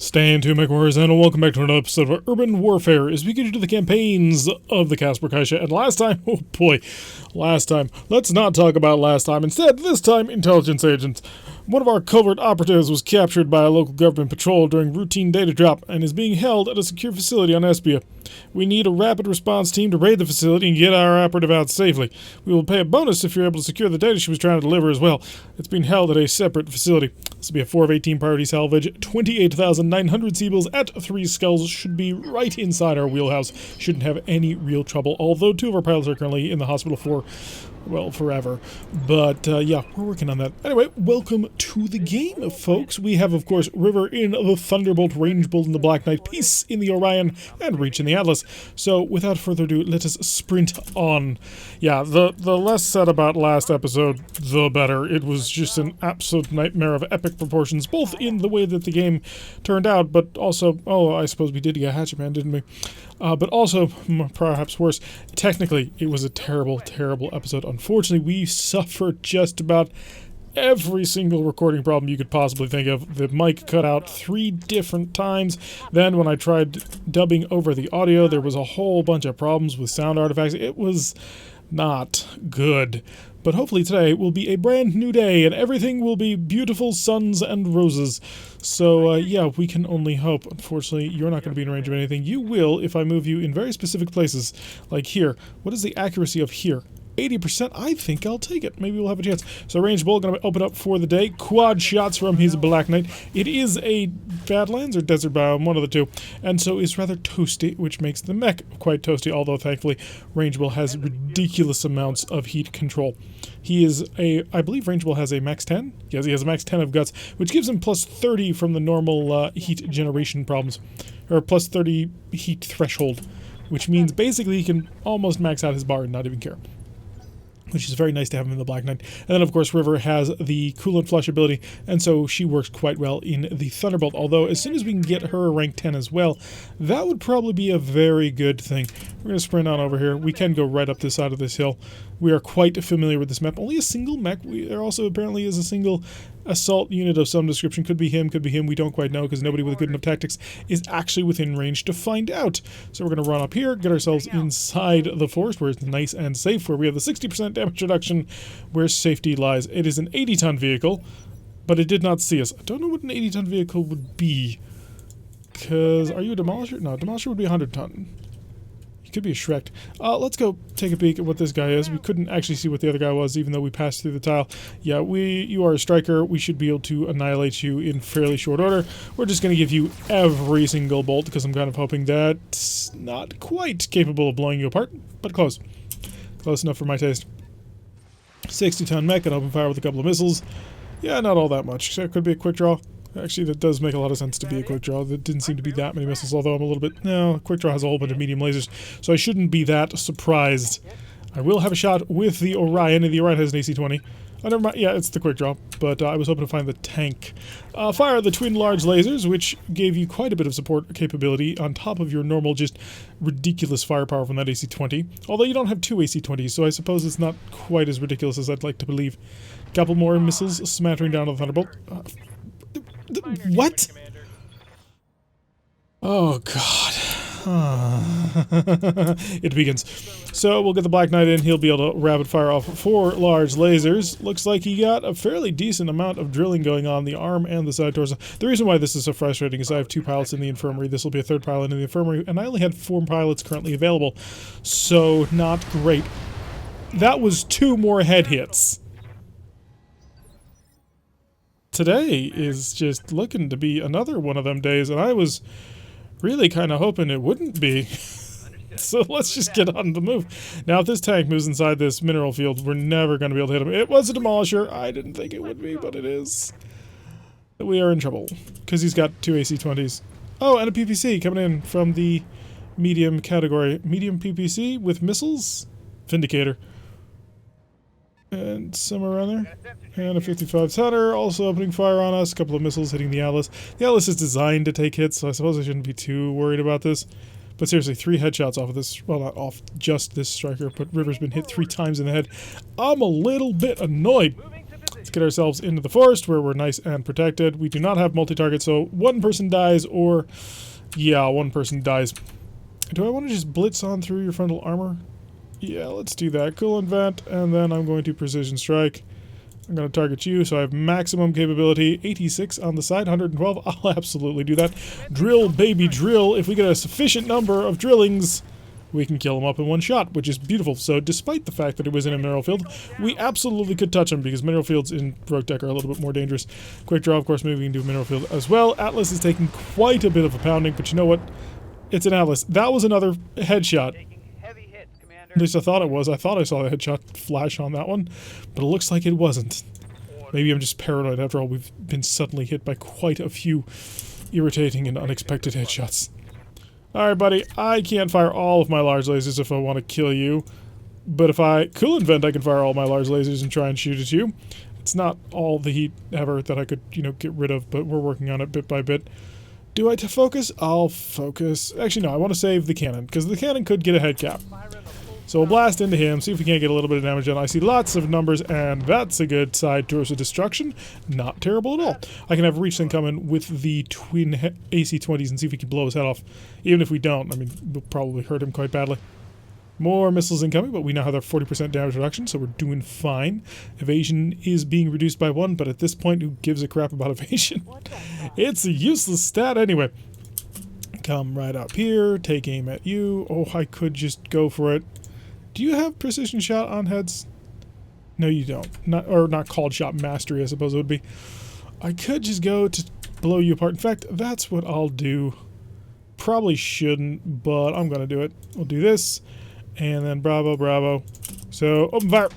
Stay To MechWarriors, and welcome back to another episode of Urban Warfare as we get into the campaigns of the Casper Kaisha. And last time, oh boy, let's not talk about last time. Instead, this time, intelligence agents. One of our covert operatives was captured by a local government patrol during routine data drop and is being held at a secure facility on Espia. We need a rapid response team to raid the facility and get our operative out safely. We will pay a bonus if you're able to secure the data she was trying to deliver as well. It's being held at a separate facility. This will be a 4 of 18 priority salvage. 28,900 Seabills at 3 skulls should be right inside our wheelhouse. Shouldn't have any real trouble, although 2 of our pilots are currently in the hospital for, well, forever. But, yeah, we're working on that. Anyway, welcome to the game, folks. We have, of course, River in the Thunderbolt, Range Bolt in the Black Knight, Peace in the Orion, and Reach in the Atlas. So, without further ado, let us sprint on. Yeah, the less said about last episode, the better. It was just an absolute nightmare of epic proportions, both in the way that the game turned out, but also, oh, I suppose we did get Hatchet Man, didn't we? But also, perhaps worse, technically, it was a terrible, terrible episode. Unfortunately, we suffered just about every single recording problem you could possibly think of. The mic cut out 3 different times. Then when I tried dubbing over the audio, there was a whole bunch of problems with sound artifacts. It was not good. But hopefully today will be a brand new day, and everything will be beautiful suns and roses. So, yeah, we can only hope. Unfortunately, you're not going to be in range of anything. You will if I move you in very specific places, like here. What is the accuracy of here? 80%, I think I'll take it. Maybe we'll have a chance. So Range Bolt going to open up for the day. Quad shots from his Black Knight. It is a Badlands or Desert Biome, one of the two. And so is rather toasty, which makes the mech quite toasty, although thankfully Range Bolt has ridiculous amounts of heat control. He is I believe Range Bolt has a max 10? Yes, he has a max 10 of guts, which gives him plus 30 from the normal heat generation problems. Or plus 30 heat threshold, which means basically he can almost max out his bar and not even care, which is very nice to have him in the Black Knight. And then, of course, River has the Coolant Flush ability, and so she works quite well in the Thunderbolt, although as soon as we can get her rank 10 as well, that would probably be a very good thing. We're going to sprint on over here. We can go right up this side of this hill. We are quite familiar with this map. Only a single mech. There also apparently is a single assault unit of some description. Could be him, we don't quite know, because nobody with good enough tactics is actually within range to find out. So we're going to run up here, get ourselves inside the forest where it's nice and safe, where we have the 60% damage reduction, where safety lies. It is an 80-ton vehicle, but it did not see us. I don't know what an 80-ton vehicle would be, because are you a Demolisher? No, Demolisher would be 100-ton. Could be a Shrek. Let's go take a peek at what this guy is. We couldn't actually see what the other guy was, even though we passed through the tile. Yeah, you are a striker. We should be able to annihilate you in fairly short order. We're just going to give you every single bolt, because I'm kind of hoping that's not quite capable of blowing you apart, but close. Close enough for my taste. 60-ton mech and open fire with a couple of missiles. Yeah, not all that much. So it could be a quick draw. Actually, that does make a lot of sense to be a quick draw. There didn't seem to be that many missiles, although I'm a little bit... No, quick draw has a whole bunch of medium lasers, so I shouldn't be that surprised. I will have a shot with the Orion, and the Orion has an AC-20. Oh, never mind. Yeah, it's the quick draw, but I was hoping to find the tank. Fire the twin large lasers, which gave you quite a bit of support capability on top of your normal, just ridiculous firepower from that AC-20. Although you don't have 2 AC-20s, so I suppose it's not quite as ridiculous as I'd like to believe. Couple more missiles smattering down to the Thunderbolt. What? Oh, God. It begins. So we'll get the Black Knight in. He'll be able to rapid fire off 4 large lasers. Looks like he got a fairly decent amount of drilling going on the arm and the side torso. The reason why this is so frustrating is I have 2 pilots in the infirmary. This will be a 3rd pilot in the infirmary, and I only had 4 pilots currently available. So not great. That was 2 more head hits. Today is just looking to be another one of them days, and I was really kind of hoping it wouldn't be. So let's just get on the move. Now, if this tank moves inside this mineral field, we're never going to be able to hit him. It was a Demolisher. I didn't think it would be, but it is. We are in trouble, because he's got 2 AC-20s. Oh, and a PPC coming in from the medium category. Medium PPC with missiles? Vindicator. And somewhere around there. And a 55 tonner also opening fire on us. A couple of missiles hitting the Atlas. The Atlas is designed to take hits, so I suppose I shouldn't be too worried about this. But seriously, 3 headshots off of this. Well, not off just this striker, but River's been hit 3 times in the head. I'm a little bit annoyed. Let's get ourselves into the forest where we're nice and protected. We do not have multi-target, so one person dies or... yeah, one person dies. Do I want to just blitz on through your frontal armor? Yeah, let's do that. Cool and vent, and then I'm going to precision strike. I'm going to target you, so I have maximum capability. 86 on the side, 112. I'll absolutely do that. Drill, baby, drill. If we get a sufficient number of drillings, we can kill him up in one shot, which is beautiful. So despite the fact that it was in a mineral field, we absolutely could touch him because mineral fields in BattleTech are a little bit more dangerous. Quick draw, of course, moving into a mineral field as well. Atlas is taking quite a bit of a pounding, but you know what? It's an Atlas. That was another headshot. At least I thought it was. I thought I saw the headshot flash on that one, but it looks like it wasn't. Maybe I'm just paranoid. After all, we've been suddenly hit by quite a few irritating and unexpected headshots. Alright, buddy. I can't fire all of my large lasers if I want to kill you, but if I cool invent, I can fire all my large lasers and try and shoot at you. It's not all the heat ever that I could, you know, get rid of, but we're working on it bit by bit. Do I focus? I'll focus. Actually, no, I want to save the cannon, because the cannon could get a head cap. So we'll blast into him, see if we can't get a little bit of damage done. I see lots of numbers, and that's a good side torso destruction. Not terrible at all. I can have Reachson come in with the twin AC-20s and see if we can blow his head off. Even if we don't, I mean, we'll probably hurt him quite badly. More missiles incoming, but we now have our 40% damage reduction, so we're doing fine. Evasion is being reduced by 1, but at this point, who gives a crap about evasion? It's a useless stat anyway. Come right up here, take aim at you. Oh, I could just go for it. Do you have precision shot on heads? No, you don't. Not called shot mastery, I suppose it would be. I could just go to blow you apart. In fact, that's what I'll do. Probably shouldn't, but I'm gonna do it. We'll do this, and then bravo, bravo. So, open fire.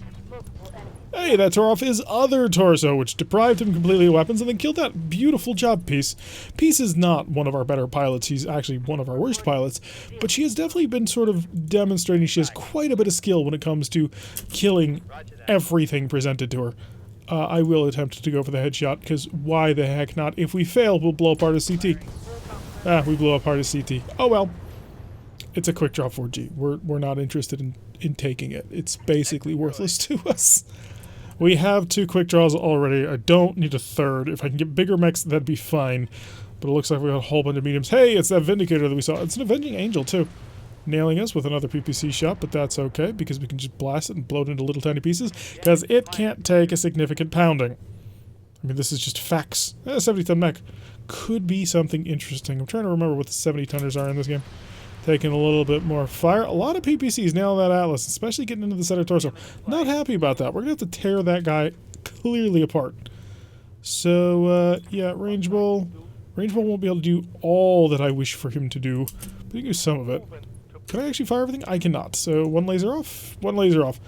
Hey, that tore off his other torso, which deprived him completely of weapons and then killed that. Beautiful job, Peace. Peace is not one of our better pilots. He's actually one of our worst pilots, but she has definitely been sort of demonstrating she has quite a bit of skill when it comes to killing everything presented to her. I will attempt to go for the headshot, because why the heck not? If we fail, we'll blow apart his CT. Ah, we blew apart his CT. Oh well. It's a quick draw 4G. We're not interested in taking it. It's basically worthless to us. We have 2 quick draws already. I don't need a third. If I can get bigger mechs, that'd be fine. But it looks like we got a whole bunch of mediums. Hey, it's that Vindicator that we saw. It's an Avenging Angel, too. Nailing us with another PPC shot, but that's okay, because we can just blast it and blow it into little tiny pieces, because it can't take a significant pounding. I mean, this is just facts. 70-ton mech could be something interesting. I'm trying to remember what the 70-tonners are in this game. Taking a little bit more fire. A lot of PPCs nailing that Atlas, especially getting into the center torso. Not happy about that. We're going to have to tear that guy clearly apart. So, yeah, Range Bowl. Range Bowl won't be able to do all that I wish for him to do, but he can do some of it. Can I actually fire everything? I cannot. So, one laser off. One laser off.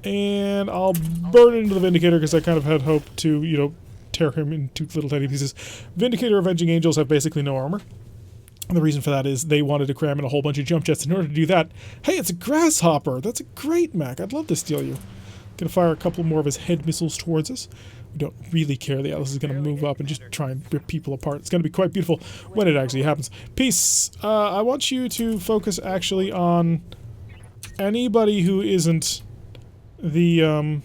And I'll burn into the Vindicator because I kind of had hoped to, you know, tear him into little tiny pieces. Vindicator Avenging Angels have basically no armor. And the reason for that is they wanted to cram in a whole bunch of jump jets. In order to do that, hey, it's a Grasshopper! That's a great mech. I'd love to steal you. Gonna fire a couple more of his head missiles towards us. We don't really care. The Atlas is gonna move up and just try and rip people apart. It's gonna be quite beautiful when it actually happens. Peace! I want you to focus actually on anybody who isn't the,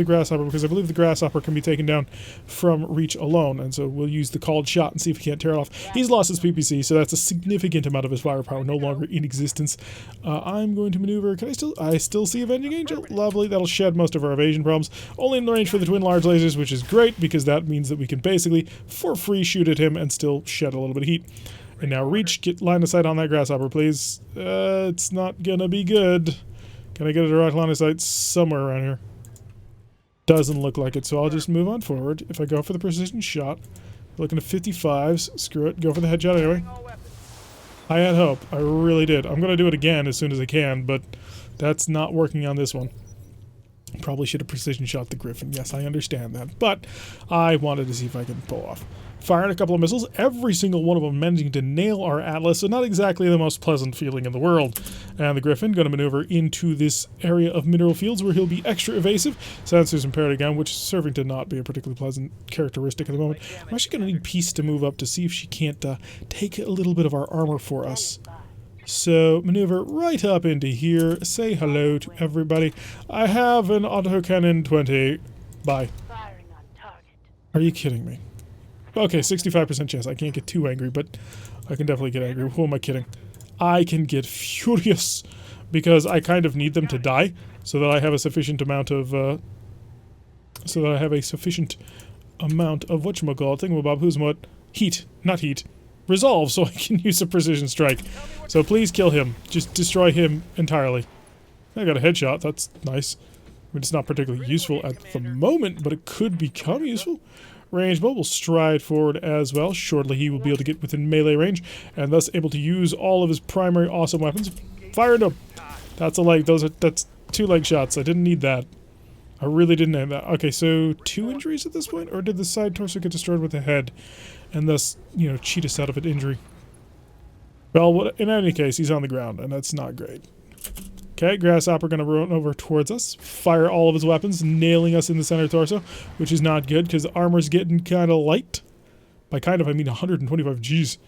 Grasshopper, because I believe the Grasshopper can be taken down from reach alone, and so we'll use the called shot and see if we can't tear it off. He's lost his PPC, so that's a significant amount of his firepower no longer in existence. I'm going to maneuver. I still see Avenging Angel. Lovely. That'll shed most of our evasion problems. Only in the range for the twin large lasers, which is great, because that means that we can basically, for free, shoot at him and still shed a little bit of heat. And now reach, get line of sight on that Grasshopper, please. It's not gonna be good. Can I get a direct line of sight somewhere around here? Doesn't look like it, so I'll just move on forward. If I go for the precision shot, looking at 55s, screw it, go for the headshot anyway. I had hope. I really did. I'm going to do it again as soon as I can, but that's not working on this one. Probably should have precision shot the Griffin. Yes, I understand that, but I wanted to see if I could pull off. Firing a couple of missiles, every single one of them managing to nail our Atlas, so not exactly the most pleasant feeling in the world. And the Griffin going to maneuver into this area of mineral fields where he'll be extra evasive. Sensors impaired again, which is serving to not be a particularly pleasant characteristic at the moment. I'm actually going to need Peace to move up to see if she can't take a little bit of our armor for us. So maneuver right up into here. Say hello to everybody. I have an autocannon 20. Bye. Are you kidding me? Okay, 65% chance. I can't get too angry, but I can definitely get angry. Who am I kidding? I can get furious because I kind of need them to die so that I have a sufficient amount of whatchamacallit, who's what? Heat, not heat. Resolve, so I can use a precision strike. So please kill him. Just destroy him entirely. I got a headshot, that's nice. I mean, it's not particularly useful at the moment, but it could become useful. Range bow will stride forward as well. Shortly he will be able to get within melee range, and thus able to use all of his primary awesome weapons. Fire into him! That's a leg. That's 2 leg shots. I didn't need that. I really didn't need that. Okay, so 2 injuries at this point? Or did the side torso get destroyed with the head? And thus, you know, cheat us out of an injury. Well, in any case, he's on the ground, and that's not great. Okay, Grasshopper gonna run over towards us, fire all of his weapons, nailing us in the center torso, which is not good, because the armor's getting kind of light. By kind of, I mean 125 Gs.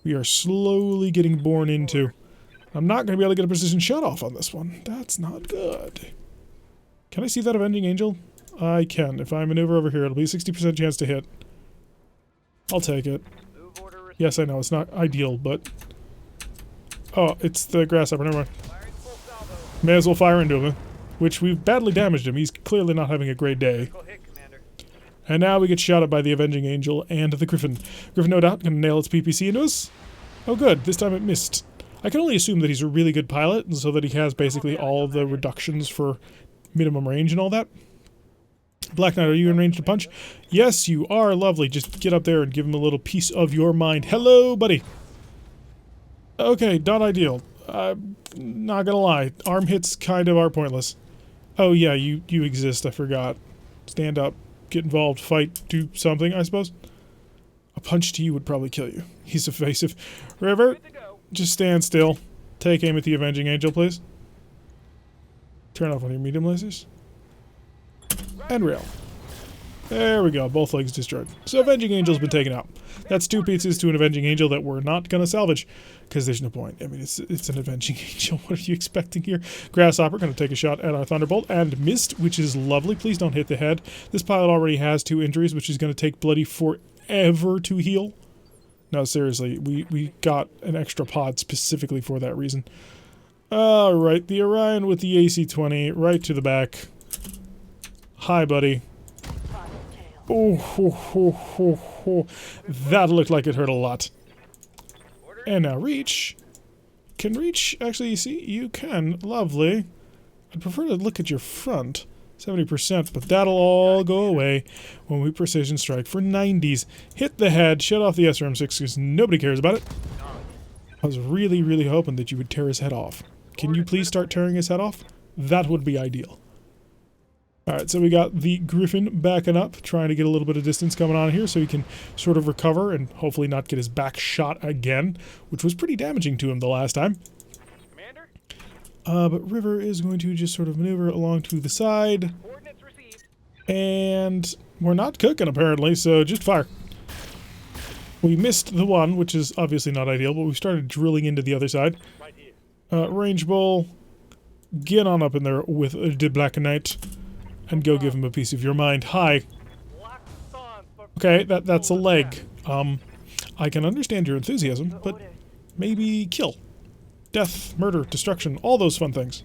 We are slowly getting born into. I'm not gonna be able to get a precision shot off on this one. That's not good. Can I see that Avenging Angel? I can. If I maneuver over here, it'll be a 60% chance to hit. I'll take it. Yes, I know, it's not ideal, but... Oh, it's the Grasshopper, never mind. May as well fire into him, which we've badly damaged him. He's clearly not having a great day. And now we get shot at by the Avenging Angel and the Griffin. Griffin, no doubt, gonna nail its PPC into us. Oh good, this time it missed. I can only assume that he's a really good pilot, and so that he has basically all the reductions for minimum range and all that. Black Knight, are you in range to punch? Yes, you are. Lovely. Just get up there and give him a little piece of your mind. Hello, buddy. Okay, not ideal. Not gonna lie. Arm hits kind of are pointless. Oh yeah, you exist. I forgot. Stand up. Get involved. Fight. Do something, I suppose. A punch to you would probably kill you. He's evasive. River, just stand still. Take aim at the Avenging Angel, please. Turn off one of your medium lasers. And rail. There we go, both legs destroyed. So Avenging Angel's been taken out. That's 2 pieces to an Avenging Angel that we're not gonna salvage, because there's no point. I mean, it's an Avenging Angel. What are you expecting here? Grasshopper gonna take a shot at our Thunderbolt, and missed, which is lovely. Please don't hit the head. This pilot already has 2 injuries, which is gonna take bloody forever to heal. No, seriously, we got an extra pod specifically for that reason. Alright, the Orion with the AC-20 right to the back. Hi, buddy. Oh, that looked like it hurt a lot. And now Reach. Can Reach actually see? You can. Lovely. I'd prefer to look at your front. 70%, but that'll all go away when we precision strike for 90s. Hit the head, shut off the SRM-6 because nobody cares about it. I was really, really hoping that you would tear his head off. Can you please start tearing his head off? That would be ideal. Alright, so we got the Griffin backing up, trying to get a little bit of distance coming on here so he can sort of recover and hopefully not get his back shot again, which was pretty damaging to him the last time. Commander? But River is going to just sort of maneuver along to the side. Coordinates received. And we're not cooking apparently, so just fire. We missed the one, which is obviously not ideal, but we started drilling into the other side. Right here. Range bowl, get on up in there with the Black Knight. And go give him a piece of your mind. Hi. Okay, that's a leg. I can understand your enthusiasm, but maybe kill. Death, murder, destruction, all those fun things.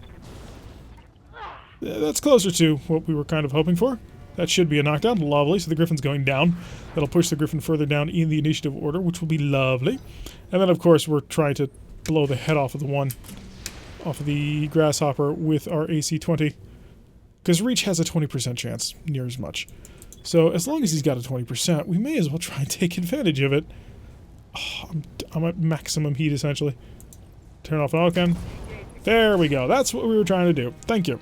That's closer to what we were kind of hoping for. That should be a knockdown. Lovely. So the Griffin's going down. That'll push the Griffin further down in the initiative order, which will be lovely. And then, of course, we're trying to blow the head off of the Grasshopper with our AC-20. Because Reach has a 20% chance, near as much. So as long as he's got a 20%, we may as well try and take advantage of it. Oh, I'm at maximum heat, essentially. Turn off Falcon. There we go. That's what we were trying to do. Thank you.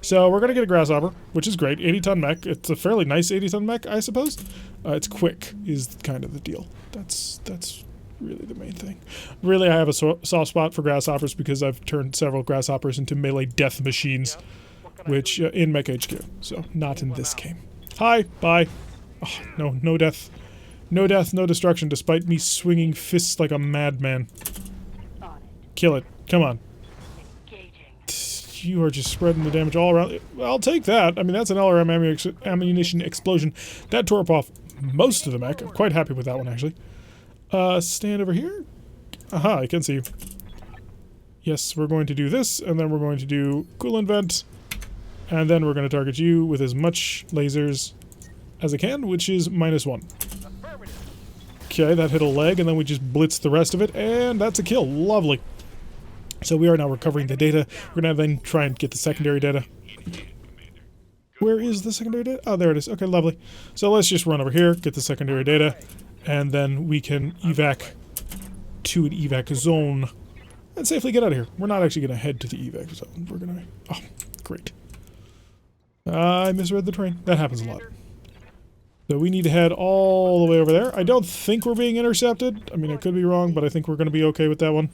So we're going to get a Grasshopper, which is great. 80-ton mech. It's a fairly nice 80-ton mech, I suppose. It's quick, is kind of the deal. That's really the main thing. Really, I have a soft spot for Grasshoppers because I've turned several Grasshoppers into melee death machines. Which, in Mech HQ, so not in this game. Hi, bye. Oh, no death. No death, no destruction, despite me swinging fists like a madman. Kill it. Come on. You are just spreading the damage all around. I'll take that. I mean, that's an LRM ammunition explosion. That tore up off most of the mech. I'm quite happy with that one, actually. Stand over here. Aha, I can see you. Yes, we're going to do this, and then we're going to do coolant vent, and then we're going to target you with as much lasers as I can, which is -1. Okay, that hit a leg, and then we just blitz the rest of it, and that's a kill. Lovely. So we are now recovering the data. We're going to then try and get the secondary data. Where is the secondary data? Oh, there it is. Okay, lovely. So let's just run over here, get the secondary data, and then we can evac to an evac zone and safely get out of here. We're not actually going to head to the evac zone. We're going to... Oh, great. I misread the terrain. That happens a lot. So we need to head all the way over there. I don't think we're being intercepted. I mean, I could be wrong, but I think we're going to be okay with that one.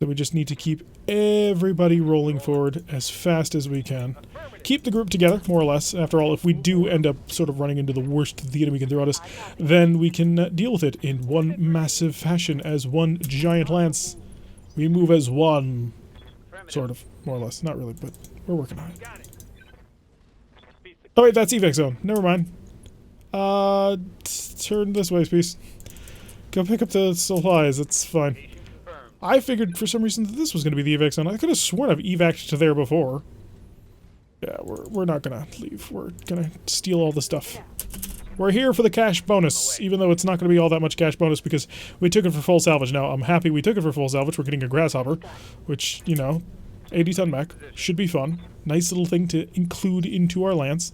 So we just need to keep everybody rolling forward as fast as we can. Keep the group together, more or less. After all, if we do end up sort of running into the worst the enemy can throw at us, then we can deal with it in one massive fashion as one giant lance. We move as one, sort of, more or less. Not really, but we're working on it. Oh wait, that's evac zone. Never mind. Turn this way, please. Go pick up the supplies. It's fine. I figured for some reason that this was going to be the evac zone. I could have sworn I've evac'd to there before. Yeah, we're not going to leave. We're going to steal all the stuff. We're here for the cash bonus, even though it's not going to be all that much cash bonus because we took it for full salvage. Now, I'm happy we took it for full salvage. We're getting a grasshopper, which, you know, 80-ton mech. Should be fun. Nice little thing to include into our lance.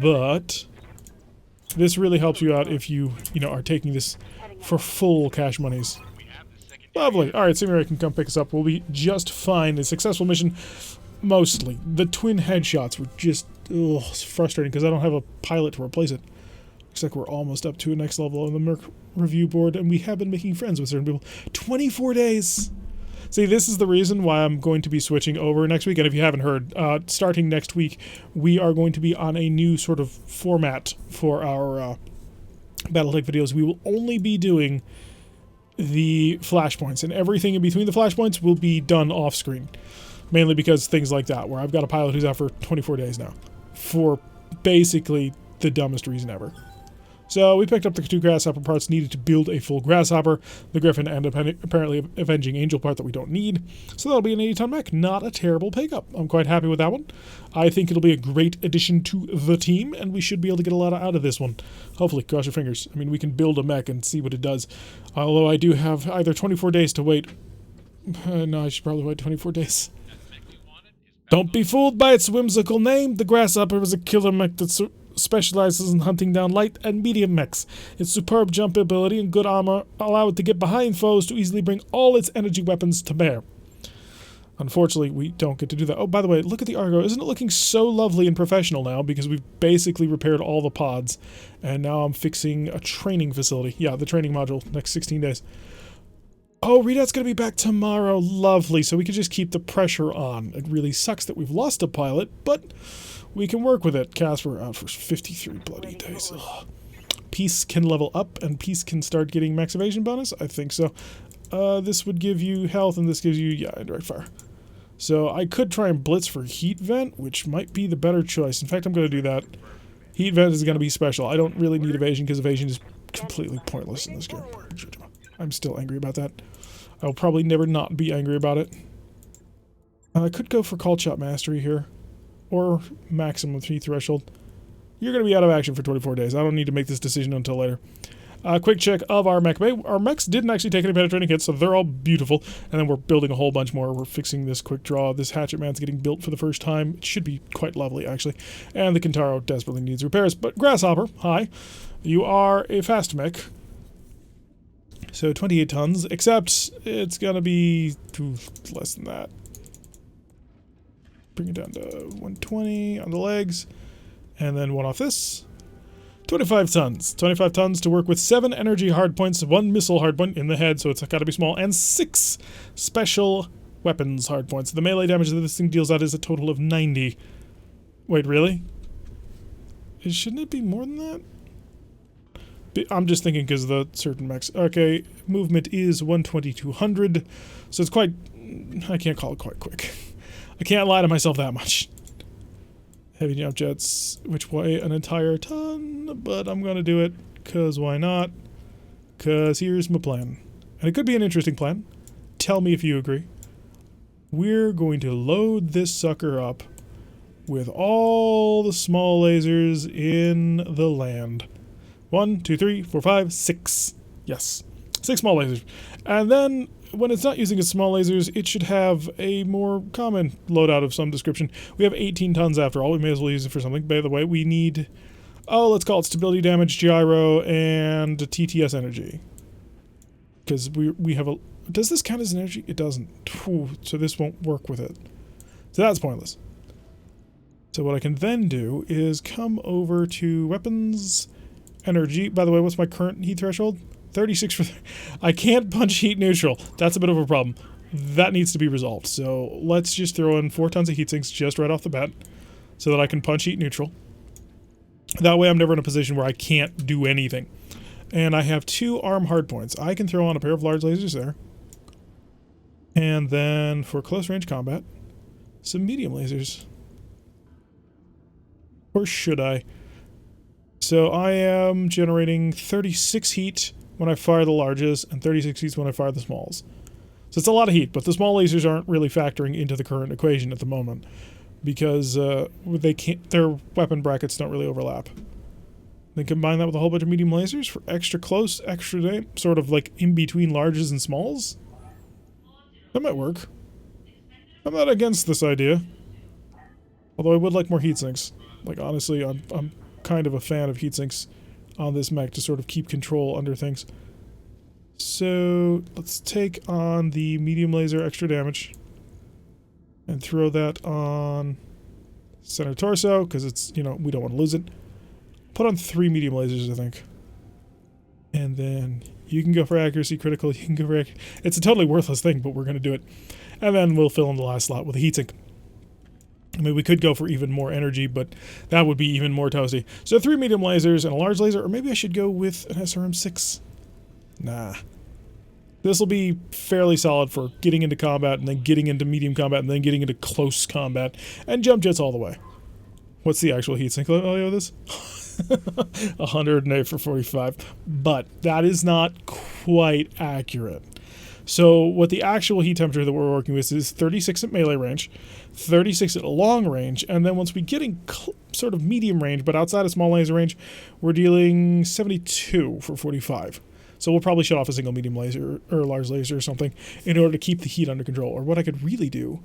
But this really helps you out if you know, are taking this for full cash monies. Lovely. Alright, Simura can come pick us up. We'll be just fine. A successful mission, mostly. The twin headshots were just it's frustrating because I don't have a pilot to replace it. Looks like we're almost up to a next level on the Merc review board, and we have been making friends with certain people. 24 days! See, this is the reason why I'm going to be switching over next week, and if you haven't heard, starting next week, we are going to be on a new sort of format for our BattleTech videos. We will only be doing the flashpoints, and everything in between the flashpoints will be done off-screen. Mainly because things like that, where I've got a pilot who's out for 24 days now. For basically the dumbest reason ever. So we picked up the 2 grasshopper parts needed to build a full grasshopper, the Griffin, and apparently Avenging Angel part that we don't need. So that'll be an 80-ton mech. Not a terrible pickup. I'm quite happy with that one. I think it'll be a great addition to the team, and we should be able to get a lot out of this one. Hopefully, cross your fingers. I mean, we can build a mech and see what it does. Although I do have either 24 days to wait. No, I should probably wait 24 days. Don't be fooled by its whimsical name. The grasshopper was a killer mech that specializes in hunting down light and medium mechs. Its superb jump ability and good armor allow it to get behind foes to easily bring all its energy weapons to bear. Unfortunately, we don't get to do that. Oh, by the way, look at the Argo. Isn't it looking so lovely and professional now? Because we've basically repaired all the pods. And now I'm fixing a training facility. Yeah, the training module, next 16 days. Oh, Readout's going to be back tomorrow. Lovely. So we can just keep the pressure on. It really sucks that we've lost a pilot, but we can work with it. Casper out for 53 bloody days. Ugh. Peace can level up, and Peace can start getting max evasion bonus? I think so. This would give you health, and this gives you, yeah, indirect fire. So I could try and blitz for heat vent, which might be the better choice. In fact, I'm going to do that. Heat vent is going to be special. I don't really need evasion, because evasion is completely pointless in this game. I'm still angry about that. I'll probably never not be angry about it. I could go for Call Shot Mastery here. Or maximum 3 threshold. You're going to be out of action for 24 days. I don't need to make this decision until later. Quick check of our mech bay. Our mechs didn't actually take any penetrating hits, so they're all beautiful. And then we're building a whole bunch more. We're fixing this quick draw. This Hatchet Man's getting built for the first time. It should be quite lovely, actually. And the Kintaro desperately needs repairs. But Grasshopper, hi. You are a fast mech. So 28 tons, except it's going to be less than that. Bring it down to 120 on the legs. And then one off this. 25 tons. 25 tons to work with 7 energy hardpoints, 1 missile hardpoint in the head, so it's got to be small, and 6 special weapons hardpoints. The melee damage that this thing deals out is a total of 90. Wait, really? Shouldn't it be more than that? I'm just thinking because of the certain mechs. Okay, movement is 120-200, so it's quite... I can't call it quite quick. I can't lie to myself that much. Heavy jump jets, which weigh an entire ton, but I'm gonna do it, because why not? Because here's my plan. And it could be an interesting plan. Tell me if you agree. We're going to load this sucker up with all the small lasers in the land. 1, 2, 3, 4, 5, 6. Yes. 6 small lasers. And then, when it's not using its small lasers, it should have a more common loadout of some description. We have 18 tons after all. We may as well use it for something. By the way, we need... Oh, let's call it stability damage, gyro, and TTS energy. Because we have a... Does this count as an energy? It doesn't. Whew, so this won't work with it. So that's pointless. So what I can then do is come over to weapons, energy. By the way, what's my current heat threshold? 36 for... I can't punch heat neutral. That's a bit of a problem. That needs to be resolved. So let's just throw in 4 tons of heat sinks just right off the bat so that I can punch heat neutral. That way I'm never in a position where I can't do anything. And I have 2 arm hardpoints. I can throw on a pair of large lasers there. And then for close range combat, some medium lasers. Or should I? So I am generating 36 heat when I fire the larges and 36 heat when I fire the smalls. So it's a lot of heat, but the small lasers aren't really factoring into the current equation at the moment because they can't. Their weapon brackets don't really overlap. Then combine that with a whole bunch of medium lasers for extra close, extra day, sort of like in between larges and smalls. That might work. I'm not against this idea. Although I would like more heat sinks. Like honestly, I'm kind of a fan of heat sinks on this mech to sort of keep control under things. So let's take on the medium laser extra damage and throw that on center torso because it's, you know, we don't want to lose it. Put on 3 medium lasers, I think. And then you can go for accuracy critical, you can go for accuracy. It's a totally worthless thing, but we're going to do it. And then we'll fill in the last slot with a heatsink. I mean, we could go for even more energy, but that would be even more toasty. So 3 medium lasers and a large laser, or maybe I should go with an SRM-6. Nah. This will be fairly solid for getting into combat, and then getting into medium combat, and then getting into close combat, and jump jets all the way. What's the actual heatsink value of this? 108 for 45. But that is not quite accurate. So what the actual heat temperature that we're working with is 36 at melee range, 36 at long range, and then once we get in sort of medium range, but outside of small laser range, we're dealing 72 for 45. So we'll probably shut off a single medium laser or a large laser or something in order to keep the heat under control. Or what I could really do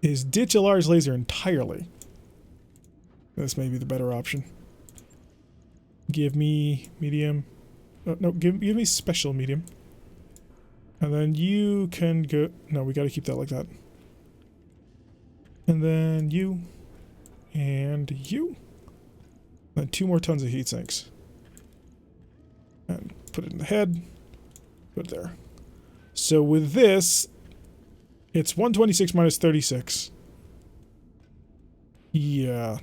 is ditch a large laser entirely. This may be the better option. Give me medium. No, give me special medium. And then you can go... No, we gotta keep that like that. And then you. And you. And then 2 more tons of heat sinks. And put it in the head. Put it there. So with this, it's 126 minus 36. Yeah.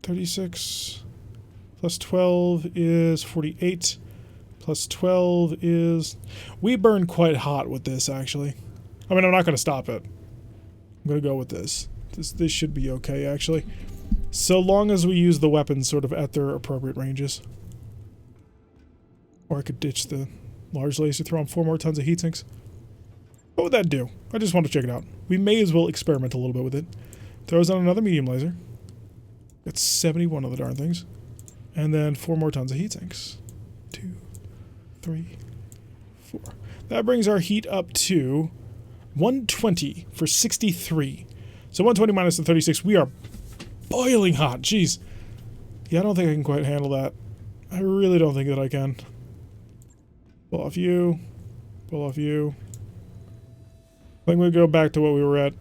36 plus 12 is 48. Plus 12 is... We burn quite hot with this, actually. I mean, I'm not going to stop it. I'm going to go with this. This should be okay, actually. So long as we use the weapons sort of at their appropriate ranges. Or I could ditch the large laser, throw on 4 more tons of heat sinks. What would that do? I just want to check it out. We may as well experiment a little bit with it. Throws on another medium laser. That's 71 of the darn things. And then 4 more tons of heat sinks. 2, 3, 4. That brings our heat up to 120 for 63. So 120 minus the 36. We are boiling hot. Jeez. Yeah, I don't think I can quite handle that. I really don't think that I can. Pull off you. Pull off you. I think we'll go back to what we were at.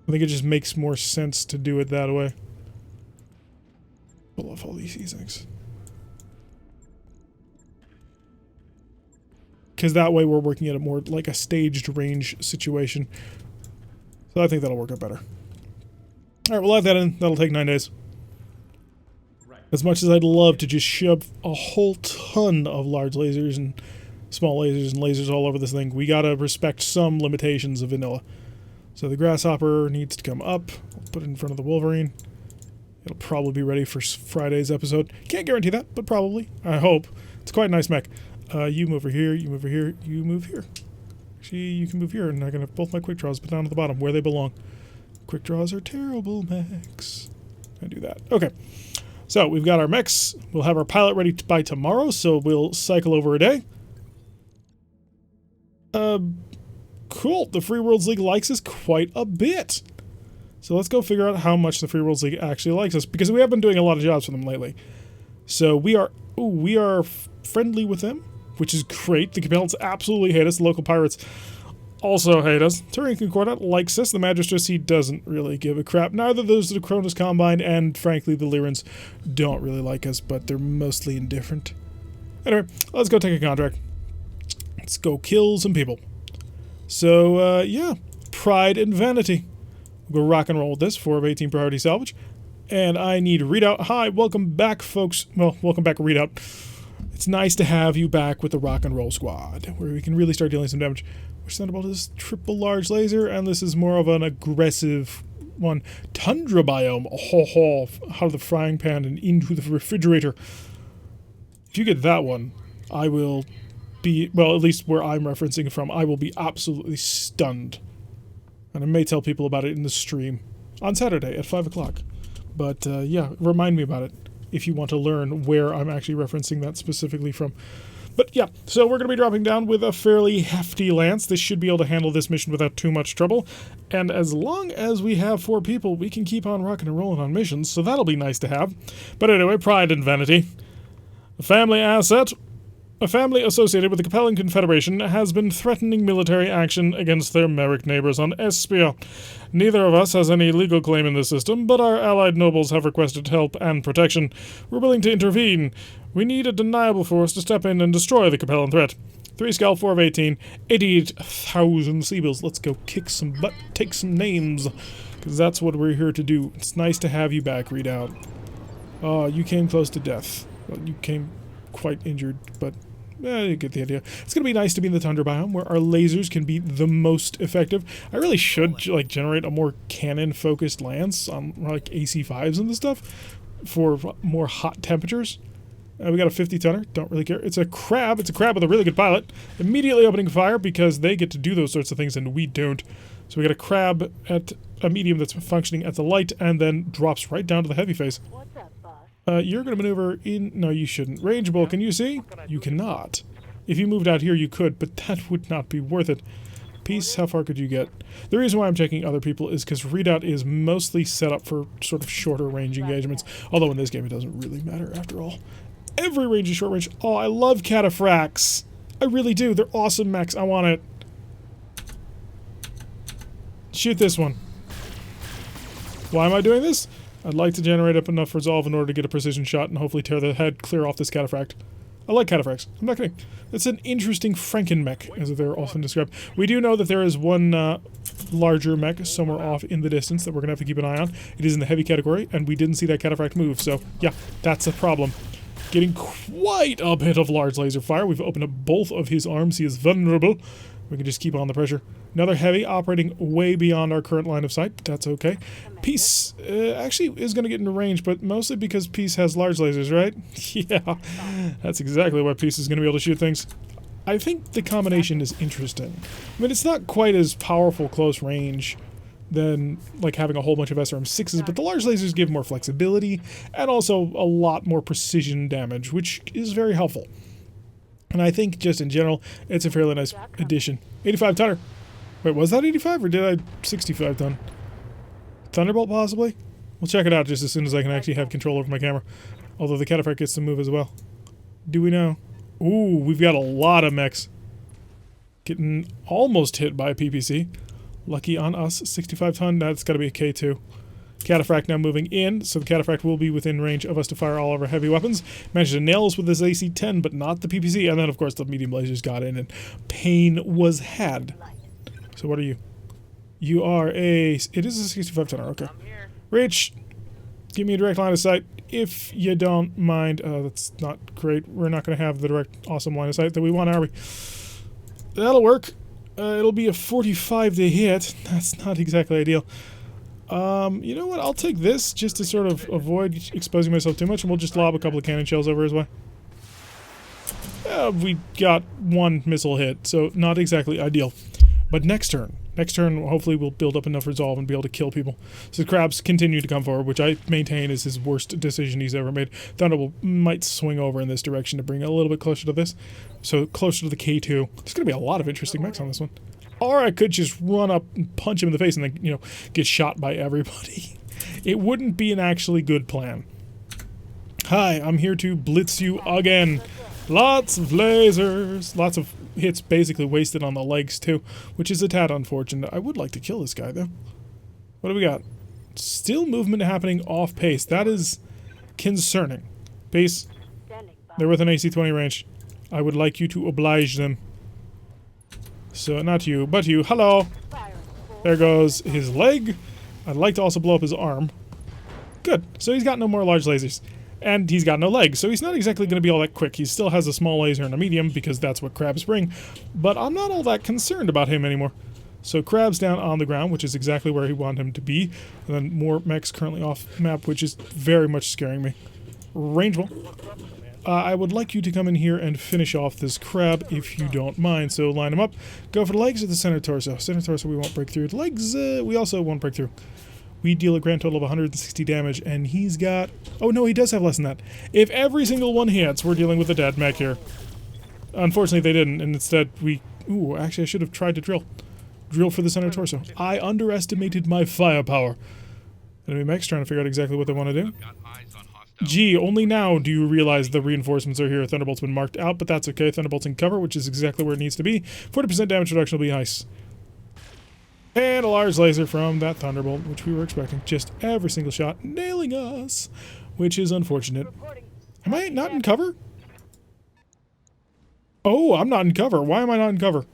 I think it just makes more sense to do it that way. Pull off all these things. Because that way we're working at a more like a staged range situation. So I think that'll work out better. Alright, we'll add that in. That'll take 9 days. As much as I'd love to just shove a whole ton of large lasers and small lasers and lasers all over this thing, we gotta respect some limitations of vanilla. So the grasshopper needs to come up. I'll put it in front of the Wolverine. It'll probably be ready for Friday's episode. Can't guarantee that, but probably. I hope. It's quite a nice mech. You move over here, you move over here, you move here. Actually, you can move here, and I can have both my quick draws, but down at the bottom, where they belong. Quick draws are terrible mechs. I do that. Okay. So, we've got our mechs. We'll have our pilot ready by tomorrow, so we'll cycle over a day. Cool. The Free Worlds League likes us quite a bit. So let's go figure out how much the Free Worlds League actually likes us, because we have been doing a lot of jobs for them lately. So we are friendly with them, which is great. The Compellents absolutely hate us. The local pirates also hate us. Turian Concordat likes us. The Magistress, he doesn't really give a crap. Neither those the Cronus Combine, and frankly the Lyrans don't really like us, but they're mostly indifferent. Anyway, let's go take a contract. Let's go kill some people. So, yeah. Pride and Vanity. We'll go rock and roll with this. 4 of 18 priority salvage. And I need readout. Hi, welcome back, folks. Well, welcome back, readout. It's nice to have you back with the rock and roll squad, where we can really start dealing some damage. Which Thunderbolt is triple large laser, and this is more of an aggressive one. Tundra biome. Oh, out of the frying pan and into the refrigerator. If you get that one, I will be, well, at least where I'm referencing from, I will be absolutely stunned. And I may tell people about it in the stream on Saturday at 5 o'clock. But, yeah, remind me about it if you want to learn where I'm actually referencing that specifically from. But, yeah, so we're going to be dropping down with a fairly hefty lance. This should be able to handle this mission without too much trouble. And as long as we have 4 people, we can keep on rocking and rolling on missions, so that'll be nice to have. But anyway, Pride and Vanity. A family asset. A family associated with the Compelling Confederation has been threatening military action against their Merrick neighbors on Espia. Neither of us has any legal claim in the system, but our allied nobles have requested help and protection. We're willing to intervene. We need a deniable force to step in and destroy the compelling threat. 3 scale, 4 of 18, 88,000 Seabills. Let's go kick some butt, take some names, because that's what we're here to do. It's nice to have you back, Readout. Oh, you came close to death. Well, you came quite injured, but you get the idea. It's going to be nice to be in the Tundra biome, where our lasers can be the most effective. I really should, like, generate a more cannon-focused lance on, like, AC5s and this stuff for more hot temperatures. We got a 50-tonner. Don't really care. It's a crab. It's a crab with a really good pilot. Immediately opening fire because they get to do those sorts of things and we don't. So we got a crab at a medium that's functioning at the light and then drops right down to the heavy phase. What's up, boss? You're going to maneuver in... No, you shouldn't. Range bull, can you see? You cannot. If you moved out here, you could, but that would not be worth it. Peace, how far could you get? The reason why I'm checking other people is because Readout is mostly set up for sort of shorter range engagements. Although in this game it doesn't really matter after all. Every range is short range. Oh, I love cataphracts. I really do. They're awesome mechs. I want it. Shoot this one. Why am I doing this? I'd like to generate up enough resolve in order to get a precision shot and hopefully tear the head clear off this cataphract. I like cataphracts. I'm not kidding. It's an interesting Franken-mech, as they're often described. We do know that there is one larger mech somewhere off in the distance that we're going to have to keep an eye on. It is in the heavy category, and we didn't see that cataphract move, so yeah, that's a problem. Getting quite a bit of large laser fire. We've opened up both of his arms. He is vulnerable. We can just keep on the pressure. Another heavy operating way beyond our current line of sight, but that's okay. Peace actually is going to get into range, but mostly because Peace has large lasers, right? Yeah, that's exactly why Peace is going to be able to shoot things. I think the combination is interesting. I mean, it's not quite as powerful close range than like having a whole bunch of SRM6s, but the large lasers give more flexibility and also a lot more precision damage, which is very helpful. And I think just in general, it's a fairly nice addition. 85 tonner. Wait, was that 85 or did I 65 ton? Thunderbolt possibly? We'll check it out just as soon as I can actually have control over my camera. Although the cataphract gets to move as well. Do we know? Ooh, we've got a lot of mechs. Getting almost hit by a PPC. Lucky on us. 65 ton, that's got to be a K2. Cataphract now moving in, so the Cataphract will be within range of us to fire all of our heavy weapons. Managed to nail us with this AC-10, but not the PPC. And then, of course, the medium lasers got in, and pain was had. So what are you? You are a... It is a 65 tonner, okay. Reach. Give me a direct line of sight if you don't mind. That's not great. We're not going to have the direct awesome line of sight that we want, are we? That'll work. It'll be a 45 to hit. That's not exactly ideal. You know what? I'll take this just to sort of avoid exposing myself too much, and we'll just lob a couple of cannon shells over his way. We got one missile hit, so not exactly ideal. But next turn, hopefully we'll build up enough resolve and be able to kill people. So crabs continue to come forward, which I maintain is his worst decision he's ever made. Thunderbolt might swing over in this direction to bring it a little bit closer to this. So closer to the K2. There's going to be a lot of interesting mechs on this one. Or I could just run up and punch him in the face and then, you know, get shot by everybody. It wouldn't be an actually good plan. Hi, I'm here to blitz you again. Lots of lasers. Lots of hits basically wasted on the legs too, which is a tad unfortunate. I would like to kill this guy though. What do we got? Still movement happening off pace. That is concerning. Pace. They're within AC-20 range. I would like you to oblige them. So not you, but you. Hello. There goes his leg. I'd like to also blow up his arm. Good. So he's got no more large lasers. And he's got no legs, so he's not exactly going to be all that quick. He still has a small laser and a medium, because that's what crabs bring. But I'm not all that concerned about him anymore. So crab's down on the ground, which is exactly where he wanted him to be. And then more mechs currently off map, which is very much scaring me. Rangeable. I would like you to come in here and finish off this crab, if you don't mind. So line him up. Go for the legs or the center torso. Center torso we won't break through. The legs we also won't break through. We deal a grand total of 160 damage, and he's got... Oh, no, he does have less than that. If every single one hits, we're dealing with a dead mech here. Unfortunately, they didn't, and instead we... Ooh, actually, I should have tried to drill. Drill for the center torso. I underestimated my firepower. Enemy mechs trying to figure out exactly what they want to do. Gee, only now do you realize the reinforcements are here. Thunderbolt's been marked out, but that's okay. Thunderbolt's in cover, which is exactly where it needs to be. 40% damage reduction will be nice. And a large laser from that Thunderbolt, which we were expecting. Just every single shot nailing us, which is unfortunate. Am I not in cover? Oh, I'm not in cover. Why am I not in cover?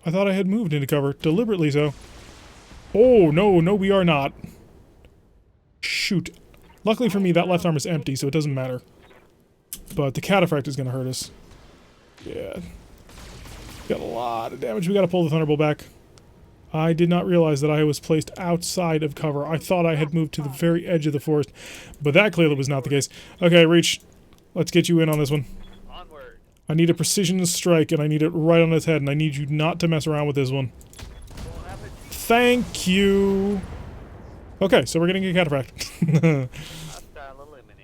I thought I had moved into cover. Deliberately so. Oh, no, no, we are not. Shoot. Luckily for me, that left arm is empty, so it doesn't matter. But the cataphract is going to hurt us. Yeah. Got a lot of damage. We got to pull the Thunderbolt back. I did not realize that I was placed outside of cover. I thought I had moved to the very edge of the forest, but that clearly was not the case. Okay, Reach. Let's get you in on this one. I need a precision strike, and I need it right on his head, and I need you not to mess around with this one. Thank you. Okay, so we're getting a cataphract.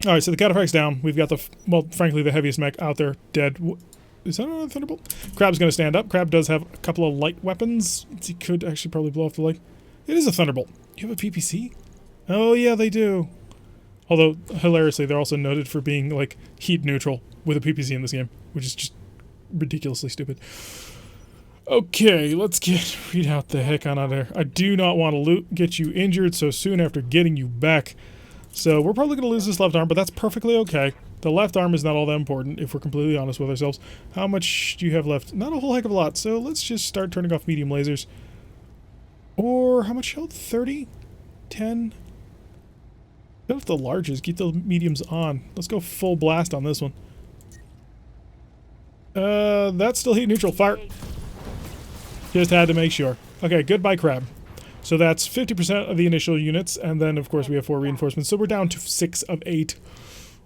Alright, so the cataphract's down. We've got the, well, frankly, the heaviest mech out there dead. Is that another Thunderbolt? Crab's going to stand up. Crab does have a couple of light weapons. He could actually probably blow off the leg. It is a Thunderbolt. You have a PPC? Oh, yeah, they do. Although, hilariously, they're also noted for being, like, heat neutral with a PPC in this game, which is just ridiculously stupid. Okay, let's read out the heck on out there. I do not want to get you injured so soon after getting you back. So we're probably going to lose this left arm, but that's perfectly okay. The left arm is not all that important, if we're completely honest with ourselves. How much do you have left? Not a whole heck of a lot, so let's just start turning off medium lasers. Or, how much health? 30? 10? Get off the larges, keep the mediums on. Let's go full blast on this one. That's still heat neutral. Fire! Just had to make sure. Okay, goodbye crab. So that's 50% of the initial units, and then of course we have 4 reinforcements, so we're down to 6 of 8.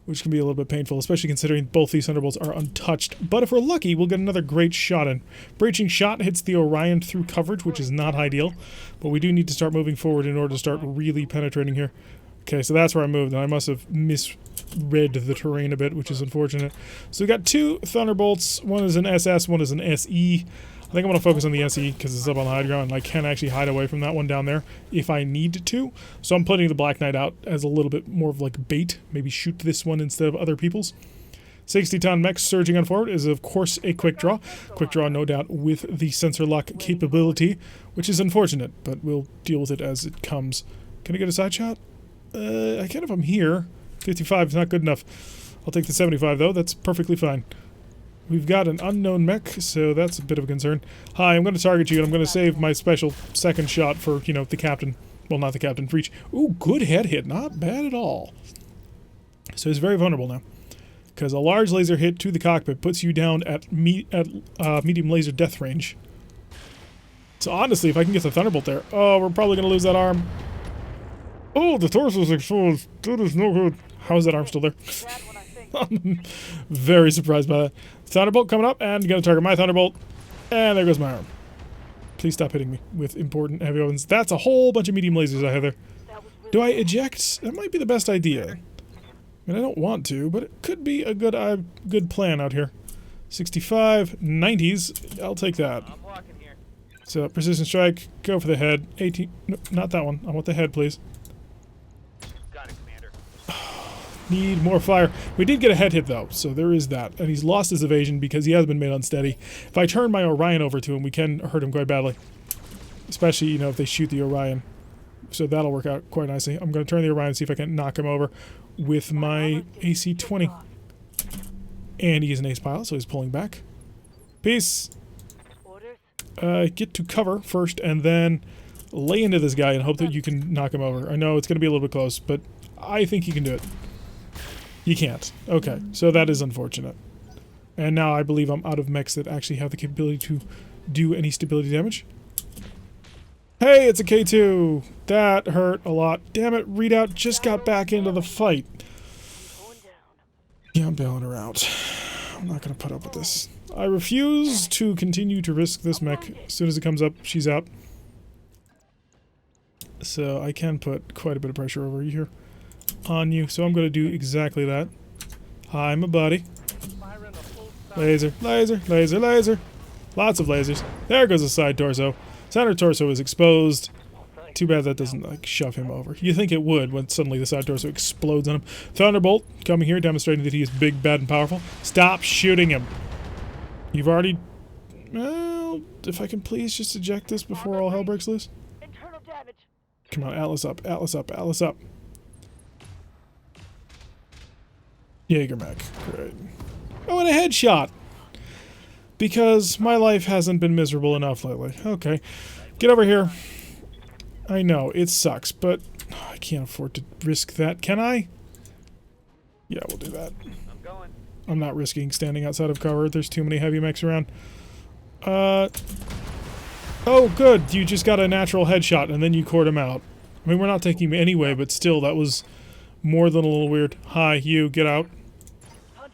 Which can be a little bit painful, especially considering both these Thunderbolts are untouched. But if we're lucky, we'll get another great shot in. Breaching shot hits the Orion through coverage, which is not ideal. But we do need to start moving forward in order to start really penetrating here. Okay, so that's where I moved, and I must have misread the terrain a bit, which is unfortunate. So we got 2 Thunderbolts. One is an SS, one is an SE. I think I'm going to focus on the SE because it's up on the high ground and I can actually hide away from that one down there if I need to. So I'm putting the Black Knight out as a little bit more of like bait. Maybe shoot this one instead of other people's. 60-ton mech surging on forward is of course a quick draw. Quick draw no doubt with the sensor lock capability, which is unfortunate, but we'll deal with it as it comes. Can I get a side shot? I can if I'm here. 55 is not good enough. I'll take the 75 though, that's perfectly fine. We've got an unknown mech, so that's a bit of a concern. Hi, I'm going to target you, and I'm going to save my special second shot for, you know, the captain. Well, not the captain, Reach. Ooh, good head hit. Not bad at all. So he's very vulnerable now. Because a large laser hit to the cockpit puts you down at medium laser death range. So honestly, if I can get the Thunderbolt there... Oh, we're probably going to lose that arm. Oh, the torso's exposed. That is no good. How is that arm still there? I'm very surprised by that. Thunderbolt coming up, and going to target my Thunderbolt. And there goes my arm. Please stop hitting me with important heavy weapons. That's a whole bunch of medium lasers I have there. Do I eject? That might be the best idea. I mean, I don't want to, but it could be a good plan out here. 65, 90s. I'll take that. I'm walking here. So, precision strike. Go for the head. 18. No, not that one. I want the head, please. Got it, Commander. Need more fire. We did get a head hit, though, so there is that. And he's lost his evasion because he has been made unsteady. If I turn my Orion over to him, we can hurt him quite badly. Especially, you know, if they shoot the Orion. So that'll work out quite nicely. I'm going to turn the Orion and see if I can knock him over with my AC-20. And he is an ace pilot, so he's pulling back. Peace. Get to cover first, and then lay into this guy and hope that you can knock him over. I know it's going to be a little bit close, but I think you can do it. You can't. Okay, so that is unfortunate. And now I believe I'm out of mechs that actually have the capability to do any stability damage. Hey, it's a K2! That hurt a lot. Damn it, Readout just got back into the fight. Yeah, I'm bailing her out. I'm not going to put up with this. I refuse to continue to risk this mech. As soon as it comes up, she's out. So I can put quite a bit of pressure over here on you. So I'm going to do exactly that. Hi, my buddy. Laser, laser, laser, laser. Lots of lasers. There goes the side torso. Center torso is exposed. Too bad that doesn't, like, shove him over. You think it would when suddenly the side torso explodes on him. Thunderbolt coming here, demonstrating that he is big, bad, and powerful. Stop shooting him. You've already... Well, if I can please just eject this before all hell breaks loose. Internal damage. Come on, Atlas up, Atlas up, Atlas up. Jaeger mech. Great. Oh, and a headshot! Because my life hasn't been miserable enough lately. Okay. Get over here. I know, it sucks, but I can't afford to risk that, can I? Yeah, we'll do that. I'm going. I'm not risking standing outside of cover. There's too many heavy mechs around. Oh, good. You just got a natural headshot, and then you cored him out. I mean, we're not taking him anyway, but still, that was more than a little weird. Hi, you, get out.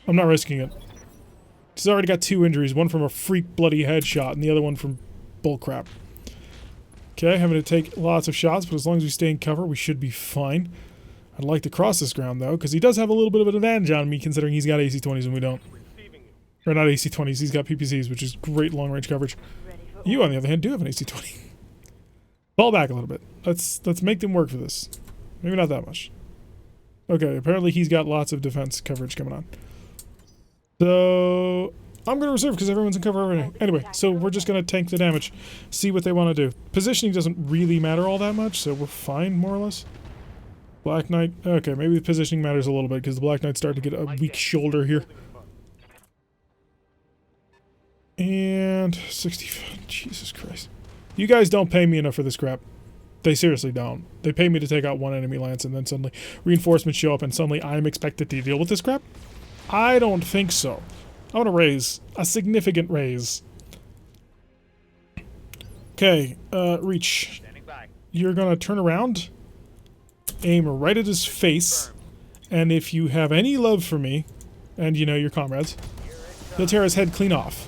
I'm not risking it. He's already got 2 injuries, one from a freak bloody headshot, and the other one from bullcrap. Okay, having to take lots of shots, but as long as we stay in cover, we should be fine. I'd like to cross this ground, though, because he does have a little bit of an advantage on me, considering he's got AC-20s and we don't. Or not AC-20s, he's got PPCs, which is great long-range coverage. You, on the other hand, do have an AC-20. Fall back a little bit. Let's make them work for this. Maybe not that much. Okay, apparently he's got lots of defense coverage coming on. So... I'm going to reserve because everyone's in cover already. Anyway, so we're just going to tank the damage. See what they want to do. Positioning doesn't really matter all that much, so we're fine, more or less. Black Knight. Okay, maybe the positioning matters a little bit because the Black Knight's starting to get a weak shoulder here. And 60... Jesus Christ. You guys don't pay me enough for this crap. They seriously don't. They pay me to take out one enemy lance and then suddenly reinforcements show up and suddenly I'm expected to deal with this crap? I don't think so. I want to raise. A significant raise. Okay, reach. You're gonna turn around, aim right at his face, and if you have any love for me, and you know your comrades, you'll tear his head clean off.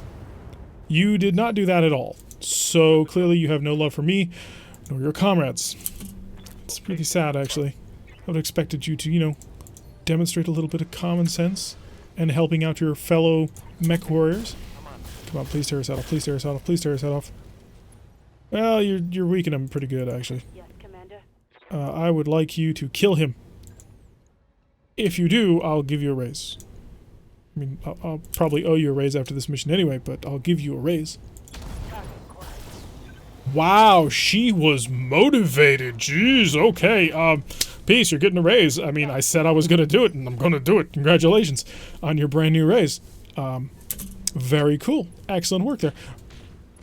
You did not do that at all. So clearly you have no love for me, nor your comrades. It's pretty sad, actually. I would have expected you to, you know, demonstrate a little bit of common sense and helping out your fellow mech warriors. Come on, please tear his head off, please tear his head off, please tear his head off. Well, you're weakening him pretty good, actually. Yes, Commander. I would like you to kill him. If you do, I'll give you a raise. I mean, I'll probably owe you a raise after this mission anyway, but I'll give you a raise. Wow, she was motivated. Jeez, okay. Peace, you're getting a raise. I mean, I said I was going to do it, and I'm going to do it. Congratulations on your brand new raise. Very cool. Excellent work there.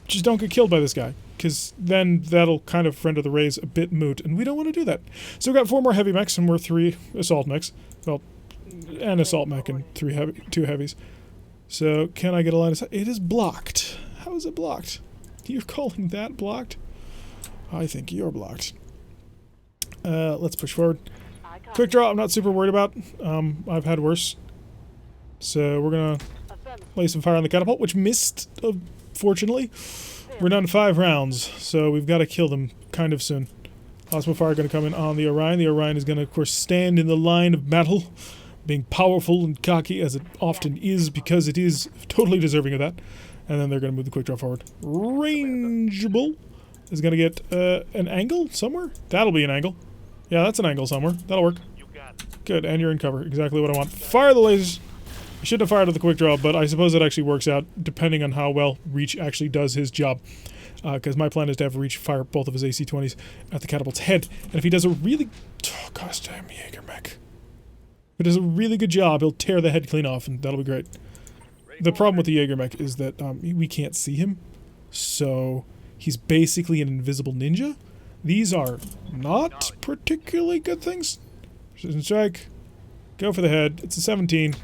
Just don't get killed by this guy, because then that'll kind of render the raise a bit moot, and we don't want to do that. So we've got 4 more heavy mechs, and we're 3 assault mechs. Well, an assault mech and two heavies. So, can I get a line of sight? It is blocked. How is it blocked? You're calling that blocked? I think you're blocked. Let's push forward. Quick draw, I'm not super worried about. I've had worse. So, we're gonna lay some fire on the catapult, which missed, fortunately. We're down to 5 rounds, so we've got to kill them kind of soon. Hostile fire going to come in on the Orion. The Orion is going to, of course, stand in the line of battle, being powerful and cocky, as it often is, because it is totally deserving of that. And then they're going to move the quick draw forward. Rangeable is going to get an angle somewhere. That'll be an angle. Yeah, that's an angle somewhere. That'll work. Good, and you're in cover. Exactly what I want. Fire the lasers. I shouldn't have fired with the quick draw, but I suppose it actually works out, depending on how well Reach actually does his job. Because my plan is to have Reach fire both of his AC-20s at the catapult's head. And if he does a really... Oh, gosh damn, Jaeger mech. If he does a really good job, he'll tear the head clean off, and that'll be great. The problem with the Jaeger mech is that we can't see him. So, he's basically an invisible ninja. These are not particularly good things. Precision strike. Go for the head. It's a 17.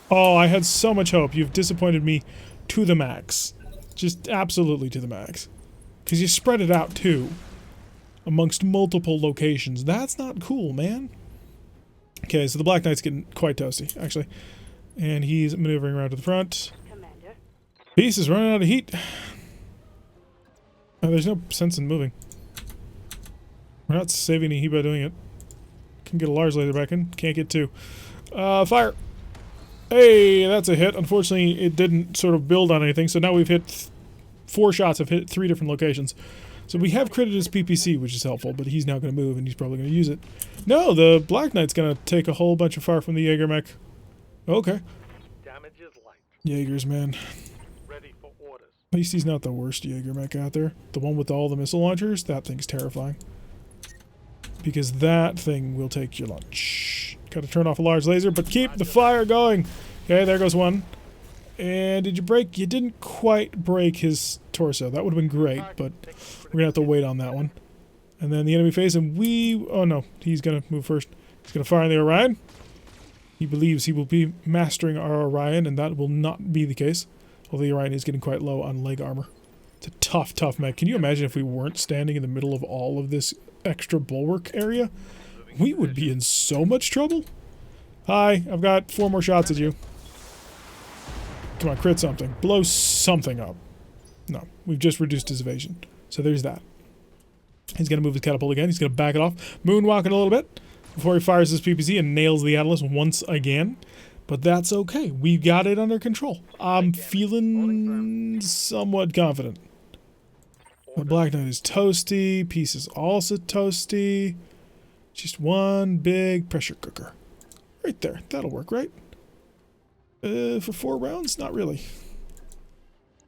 Oh, I had so much hope. You've disappointed me to the max. Just absolutely to the max. Because you spread it out, too. Amongst multiple locations. That's not cool, man. Okay, so the Black Knight's getting quite toasty, actually. And he's maneuvering around to the front. Commander. Beast is running out of heat. Oh, there's no sense in moving. We're not saving any heat by doing it. Can get a large laser back in. Can't get 2. Fire! Hey, that's a hit. Unfortunately, it didn't sort of build on anything, so now we've hit 4 shots have hit 3 different locations. So we have critted his PPC, which is helpful, but he's now going to move, and he's probably going to use it. No, the Black Knight's going to take a whole bunch of fire from the Jaeger mech. Okay. Damage is light. Jaegers, man. Ready for orders. At least he's not the worst Jaeger mech out there. The one with all the missile launchers, that thing's terrifying. Because that thing will take your lunch. Gotta turn off a large laser, but keep the fire going! Okay, there goes one. And did you break? You didn't quite break his torso. That would have been great, but we're gonna have to wait on that one. And then the enemy phase, and oh no, he's gonna move first. He's gonna fire on the Orion. He believes he will be mastering our Orion, and that will not be the case. Although the Orion is getting quite low on leg armor. It's a tough, tough mech. Can you imagine if we weren't standing in the middle of all of this extra bulwark area? We would be in so much trouble. Hi, I've got 4 more shots at you. Come on, crit something. Blow something up. No, we've just reduced his evasion. So there's that. He's going to move his catapult again. He's going to back it off. Moonwalking a little bit before he fires his PPC and nails the Atlas once again. But that's okay. We've got it under control. I'm feeling somewhat confident. The Black Knight is toasty. Peace is also toasty. Just one big pressure cooker. Right there. That'll work, right? For 4 rounds? Not really.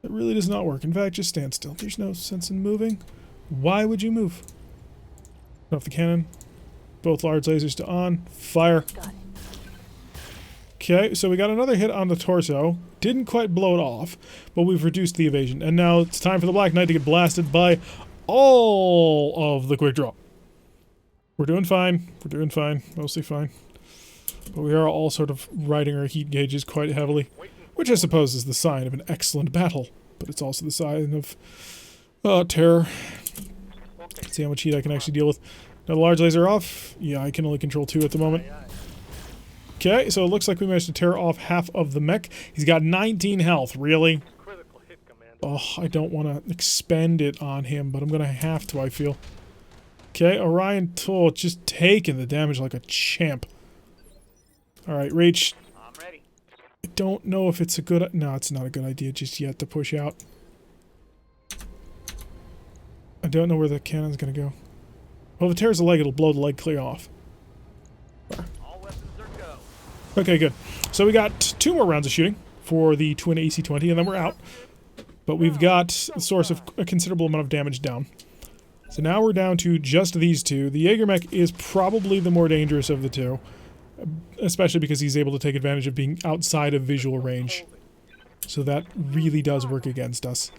It really does not work. In fact, just stand still. There's no sense in moving. Why would you move? Turn off the cannon. Both large lasers to on. Fire. Okay, so we got another hit on the torso. Didn't quite blow it off, but we've reduced the evasion. And now it's time for the Black Knight to get blasted by all of the quick draw. We're doing fine. We're doing fine. Mostly fine. But we are all sort of riding our heat gauges quite heavily, which I suppose is the sign of an excellent battle. But it's also the sign of terror. Let's see how much heat I can actually deal with. Now the large laser off. Yeah, I can only control 2 at the moment. Okay, so it looks like we managed to tear off half of the mech. He's got 19 health. Really? Oh, I don't want to expend it on him, but I'm going to have to, I feel. Okay, Orion Tool just taking the damage like a champ. Alright, Reach. I'm ready. I don't know if it's a good... No, it's not a good idea just yet to push out. I don't know where the cannon's going to go. Well, if it tears the leg, it'll blow the leg clear off. All weapons are go. Okay, good. So we got 2 more rounds of shooting for the twin AC-20, and then we're out. But we've got a source of a considerable amount of damage down. So now we're down to just these 2. The Jaeger mech is probably the more dangerous of the 2. Especially because he's able to take advantage of being outside of visual range. So that really does work against us.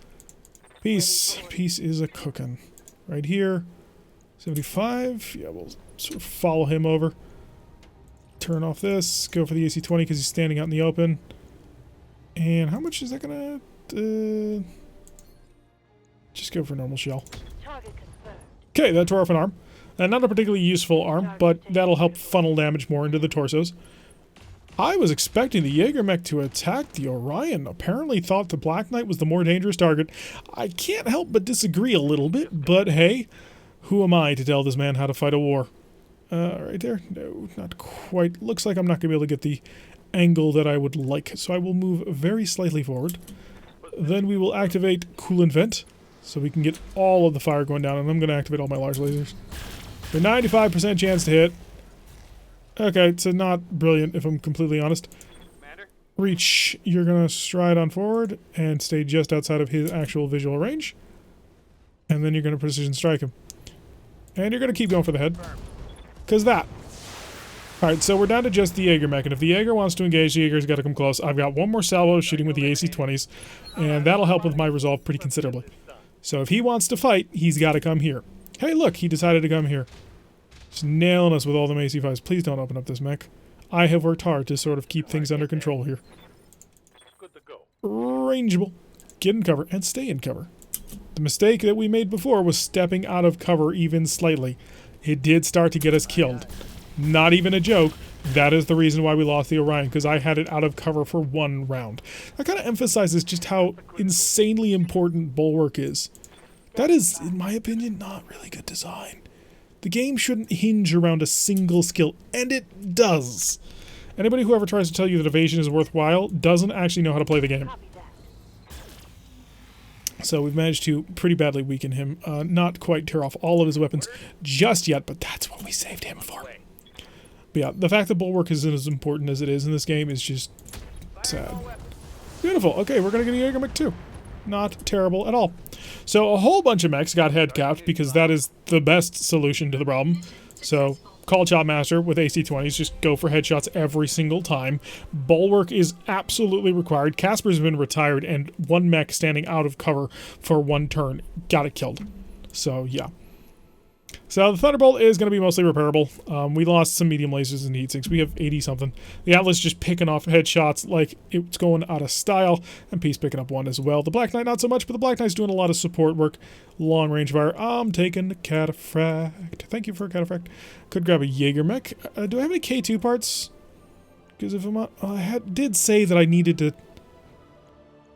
Peace. Peace is a cookin'. Right here. 75. Yeah, we'll sort of follow him over. turn off this. Go for the AC-20 because he's standing out in the open. And how much is that gonna... just go for normal shell. Okay, that tore off an arm. Not a particularly useful arm, but that'll help funnel damage more into the torsos. I was expecting the Jaeger mech to attack the Orion. Apparently thought the Black Knight was the more dangerous target. I can't help but disagree a little bit, but hey, who am I to tell this man how to fight a war? Right there? No, not quite. Looks like I'm not going to be able to get the angle that I would like, so I will move very slightly forward. Then we will activate Coolant Vent, so we can get all of the fire going down, and I'm going to activate all my large lasers. A 95% chance to hit. Okay, so not brilliant if I'm completely honest. Reach, you're going to stride on forward and stay just outside of his actual visual range. And then you're going to precision strike him. And you're going to keep going for the head. Because that. Alright, so we're down to just the Jaeger mech, and if the Jaeger wants to engage, the Jaeger's got to come close. I've got one more salvo shooting with the AC-20s, and that'll help with my resolve pretty considerably. So if he wants to fight, he's got to come here. Hey, look, he decided to come here. Just nailing us with all them AC-5s. Please don't open up this mech. I have worked hard to sort of keep things under control here. Good to go. Rangeable. Get in cover and stay in cover. The mistake that we made before was stepping out of cover even slightly. It did start to get us killed. Not even a joke. That is the reason why we lost the Orion, because I had it out of cover for one round. That kind of emphasizes just how insanely important Bulwark is. That is, in my opinion, not really good design. The game shouldn't hinge around a single skill, and it does. Anybody who ever tries to tell you that evasion is worthwhile doesn't actually know how to play the game. So we've managed to pretty badly weaken him. Not quite tear off all of his weapons just yet, but that's what we saved him for. But yeah, the fact that Bulwark isn't as important as it is in this game is just sad. Beautiful. Okay, we're going to get a Jaeger mech too. Not terrible at all. So a whole bunch of mechs got head capped because that is the best solution to the problem. So Call Chop Master with AC-20s, just go for headshots every single time. Bulwark is absolutely required. Casper's been retired, and one mech standing out of cover for one turn got it killed. So yeah. So the Thunderbolt is going to be mostly repairable. We lost some medium lasers and heat sinks. We have 80-something. The Atlas just picking off headshots like it's going out of style. And Peace picking up one as well. The Black Knight not so much, but the Black Knight's doing a lot of support work. Long range fire. I'm taking the Cataphract. Thank you for a Cataphract. Could grab a Jaeger mech. Do I have any K2 parts? Because if I'm not... I did say that I needed to...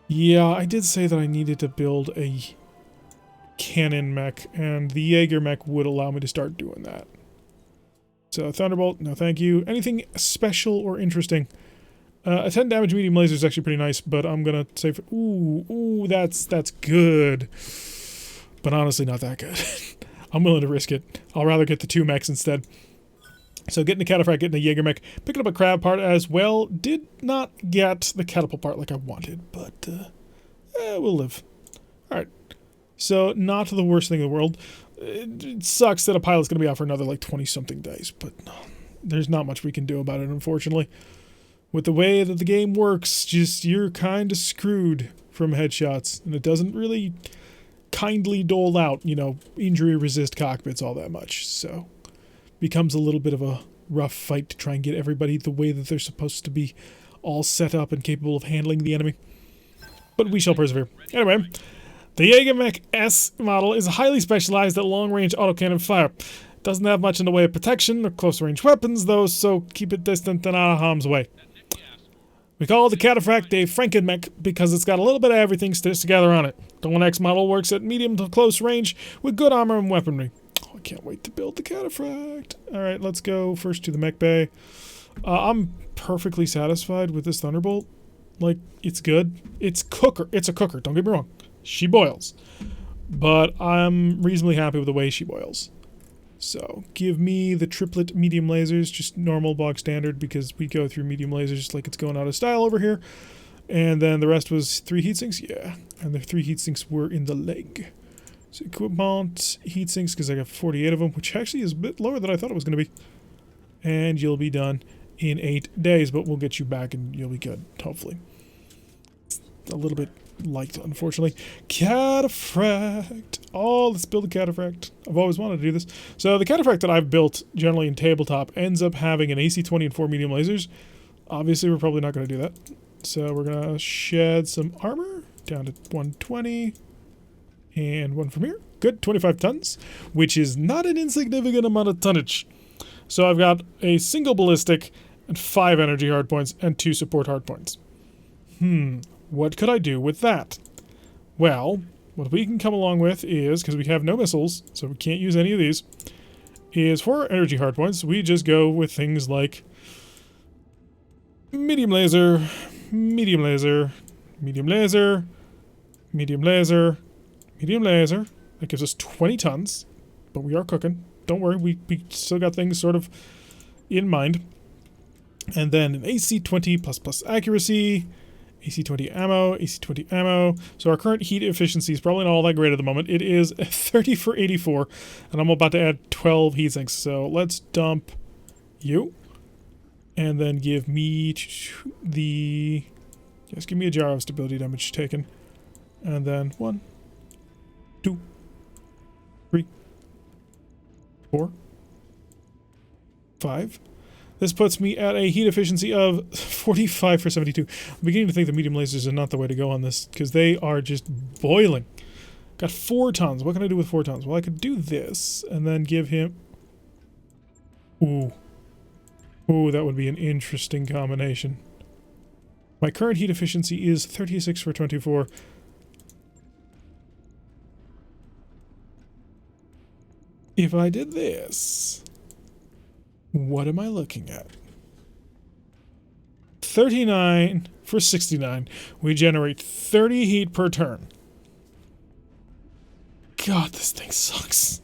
Yeah, I did say that I needed to build a cannon mech, and the Jaeger mech would allow me to start doing that. So Thunderbolt, no thank you. Anything special or interesting? A 10 damage medium laser is actually pretty nice, but I'm gonna say for, ooh, that's good. But honestly not that good. I'm willing to risk it. I'll rather get the 2 mechs instead. So getting the Cataphract, getting the Jaeger mech, picking up a crab part as well. Did not get the catapult part like I wanted, but we'll live. Alright. So, not the worst thing in the world. It sucks that a pilot's going to be out for another, like, 20-something days, but there's not much we can do about it, unfortunately. With the way that the game works, just, you're kind of screwed from headshots, and it doesn't really kindly dole out, you know, injury-resist cockpits all that much, so becomes a little bit of a rough fight to try and get everybody the way that they're supposed to be, all set up and capable of handling the enemy. But we shall persevere. Anyway... The Jaeger Mech S model is highly specialized at long-range autocannon fire. Doesn't have much in the way of protection or close-range weapons, though, so keep it distant and out of harm's way. We call the Cataphract a Franken-Mech because it's got a little bit of everything stitched together on it. The 1X model works at medium to close range with good armor and weaponry. Oh, I can't wait to build the Cataphract. Alright, let's go first to the mech bay. I'm perfectly satisfied with this Thunderbolt. Like, it's good. It's a cooker, don't get me wrong. She boils. But I'm reasonably happy with the way she boils. So, give me the triplet medium lasers, just normal bog standard, because we go through medium lasers like it's going out of style over here. And then the rest was 3 heatsinks? Yeah. And the 3 heatsinks were in the leg. So, equipment, heatsinks, because I got 48 of them, which actually is a bit lower than I thought it was going to be. And you'll be done in 8 days, but we'll get you back and you'll be good, hopefully. It's a little bit liked, unfortunately. Cataphract. Oh, let's build a cataphract. I've always wanted to do this. So the cataphract that I've built, generally in tabletop, ends up having an AC-20 and 4 medium lasers. Obviously, we're probably not going to do that. So we're going to shed some armor down to 120. And one from here. Good, 25 tons, which is not an insignificant amount of tonnage. So I've got a single ballistic and 5 energy hardpoints and 2 support hardpoints. What could I do with that? Well, what we can come along with is, because we have no missiles, so we can't use any of these, is for our energy hardpoints, we just go with things like medium laser, medium laser, medium laser, medium laser, medium laser. That gives us 20 tons, but we are cooking. Don't worry, we still got things sort of in mind. And then an AC-20 plus accuracy, AC-20 ammo, AC-20 ammo. So our current heat efficiency is probably not all that great at the moment. It is 30 for 84, and I'm about to add 12 heat sinks. So let's dump you, and then give me just give me a jar of stability damage taken. And then 1, 2, 3, 4, 5. This puts me at a heat efficiency of 45 for 72. I'm beginning to think the medium lasers are not the way to go on this, because they are just boiling. Got 4 tons. What can I do with 4 tons? Well, I could do this, and then give him... Ooh. Ooh, that would be an interesting combination. My current heat efficiency is 36 for 24. If I did this... What am I looking at? 39 for 69. We generate 30 heat per turn. God, this thing sucks.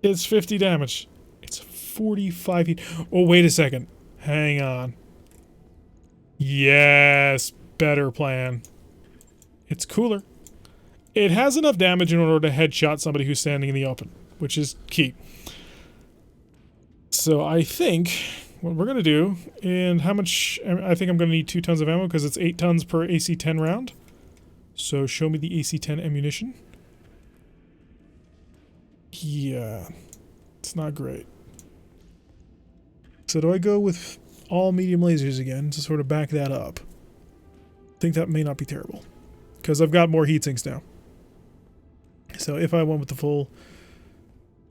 It's 50 damage. It's 45 heat. Oh, wait a second. Hang on. Yes, better plan. It's cooler. It has enough damage in order to headshot somebody who's standing in the open, which is key. So I think what we're going to do, and how much, I think I'm going to need 2 tons of ammo because it's 8 tons per AC-10 round. So show me the AC-10 ammunition. Yeah, it's not great. So do I go with all medium lasers again to sort of back that up? I think that may not be terrible because I've got more heat sinks now. So if I went with the full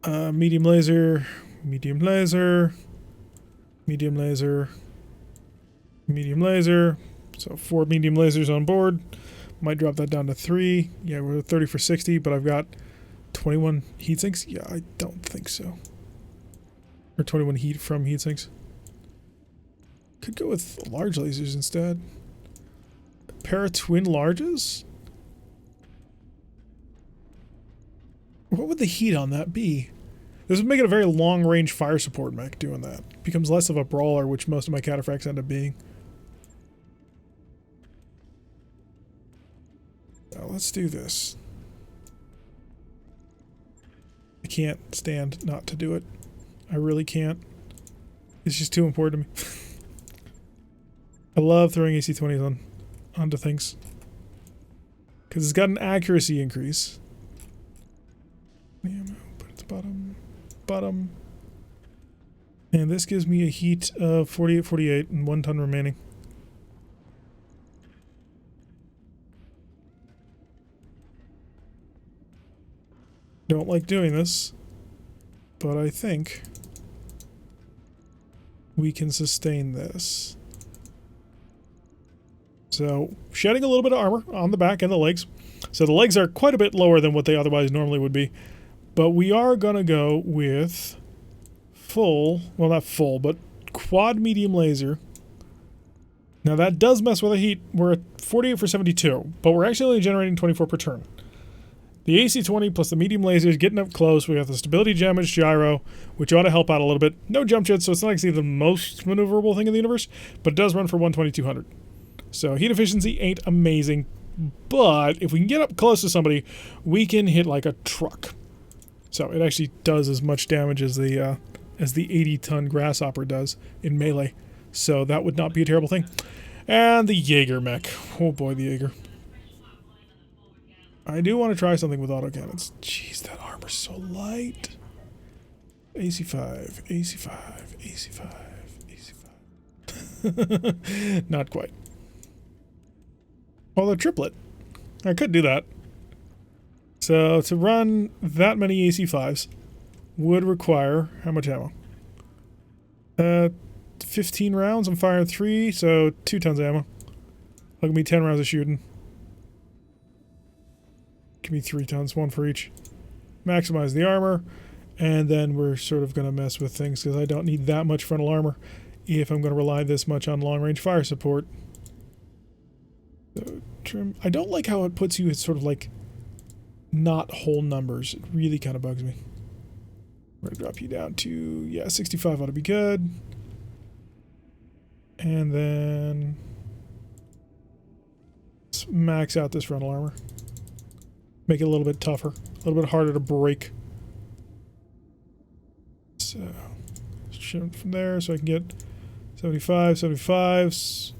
medium laser, medium laser, medium laser, medium laser. So 4 medium lasers on board. Might drop that down to 3. Yeah, we're 30 for 60, but I've got 21 heat sinks. Yeah, I don't think so. Or 21 heat from heat sinks. Could go with large lasers instead. A pair of twin larges? What would the heat on that be? This would make it a very long-range fire support mech doing that. It becomes less of a brawler, which most of my cataphracts end up being. Now let's do this. I can't stand not to do it. I really can't. It's just too important to me. I love throwing AC-20s onto things. Because it's got an accuracy increase. Ammo, put it at the bottom. And this gives me a heat of 48 and 1 ton remaining. Don't like doing this, but I think we can sustain this. So, shedding a little bit of armor on the back and the legs. So the legs are quite a bit lower than what they otherwise normally would be. But we are going to go with full, well not full, but quad medium laser. Now that does mess with the heat. We're at 48 for 72, but we're actually only generating 24 per turn. The AC-20 plus the medium laser is getting up close. We have the stability damage gyro, which ought to help out a little bit. No jump jets, so it's not actually the most maneuverable thing in the universe, but it does run for 120-200. So heat efficiency ain't amazing, but if we can get up close to somebody, we can hit like a truck. So it actually does as much damage as the 80-ton grasshopper does in melee. So that would not be a terrible thing. And the Jaeger mech. Oh boy, the Jaeger. I do want to try something with autocannons. Jeez, that armor's so light. AC5, AC5, AC5, AC5. Not quite. Although triplet. I could do that. So to run that many AC5s would require how much ammo? 15 rounds. I'm firing 3, so 2 tons of ammo. Look at me, 10 rounds of shooting. Give me 3 tons, 1 for each. Maximize the armor, and then we're sort of going to mess with things because I don't need that much frontal armor if I'm going to rely this much on long-range fire support. So trim. I don't like how it puts you at sort of like not whole numbers. It really kind of bugs me. We're going to drop you down to, yeah, 65 ought to be good. And then let's max out this frontal armor. Make it a little bit tougher, a little bit harder to break. So, shoot from there so I can get 75, 75s.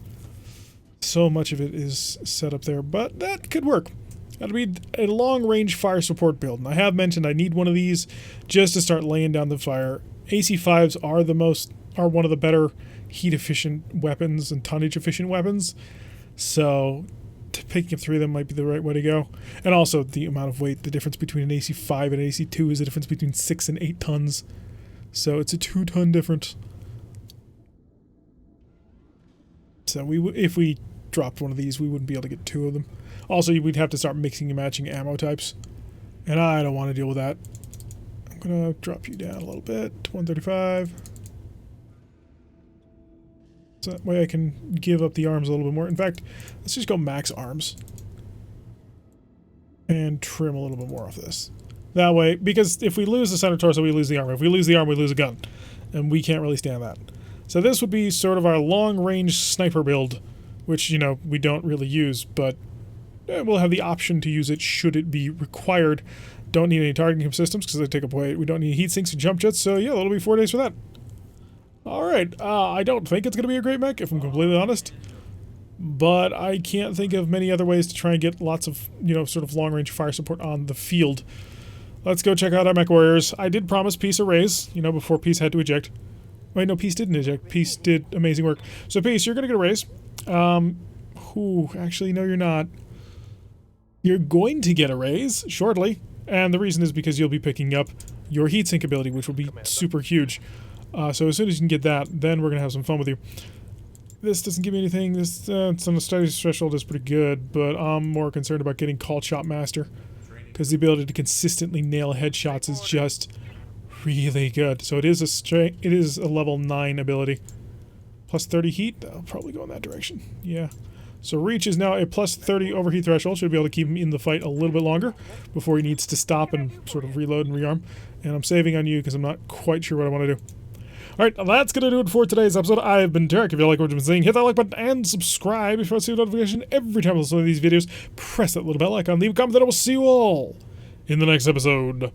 So much of it is set up there, but that could work. That'll be a long-range fire support build. And I have mentioned I need one of these just to start laying down the fire. AC5s are one of the better heat-efficient weapons and tonnage-efficient weapons. So picking up 3 of them might be the right way to go. And also the amount of weight, the difference between an AC5 and an AC2 is the difference between 6 and 8 tons. So it's a 2-ton difference. So if we dropped one of these, we wouldn't be able to get 2 of them. Also, we'd have to start mixing and matching ammo types. And I don't want to deal with that. I'm going to drop you down a little bit to 135. So that way I can give up the arms a little bit more. In fact, let's just go max arms. And trim a little bit more off this. That way, because if we lose the center torso, we lose the armor. If we lose the arm, we lose a gun. And we can't really stand that. So this would be sort of our long-range sniper build, which, you know, we don't really use, but we'll have the option to use it should it be required. Don't need any targeting systems because they take up weight. We don't need heat sinks and jump jets, so yeah, it'll be 4 days for that. Alright, I don't think it's going to be a great mech, if I'm completely honest. But I can't think of many other ways to try and get lots of, you know, sort of long-range fire support on the field. Let's go check out our MechWarriors. I did promise Peace a raise, you know, before Peace had to eject. Wait, no, Peace didn't eject. Peace did amazing work. So, Peace, you're going to get a raise. Actually, no, you're not. You're going to get a raise shortly. And the reason is because you'll be picking up your heatsink ability, which will be super huge. So as soon as you can get that, then we're going to have some fun with you. This doesn't give me anything. This it's on the study threshold is pretty good, but I'm more concerned about getting Call Shot Master. Because the ability to consistently nail headshots is just really good. So it is a level 9 ability. Plus 30 heat? I'll probably go in that direction. Yeah. So Reach is now a plus 30 overheat threshold. Should be able to keep him in the fight a little bit longer before he needs to stop and sort of reload and rearm. And I'm saving on you because I'm not quite sure what I want to do. Alright, that's going to do it for today's episode. I've been Derek. If you like what you've been seeing, hit that like button and subscribe if you want to see a notification every time I post one of these videos. Press that little bell icon, leave a comment, and I will see you all in the next episode.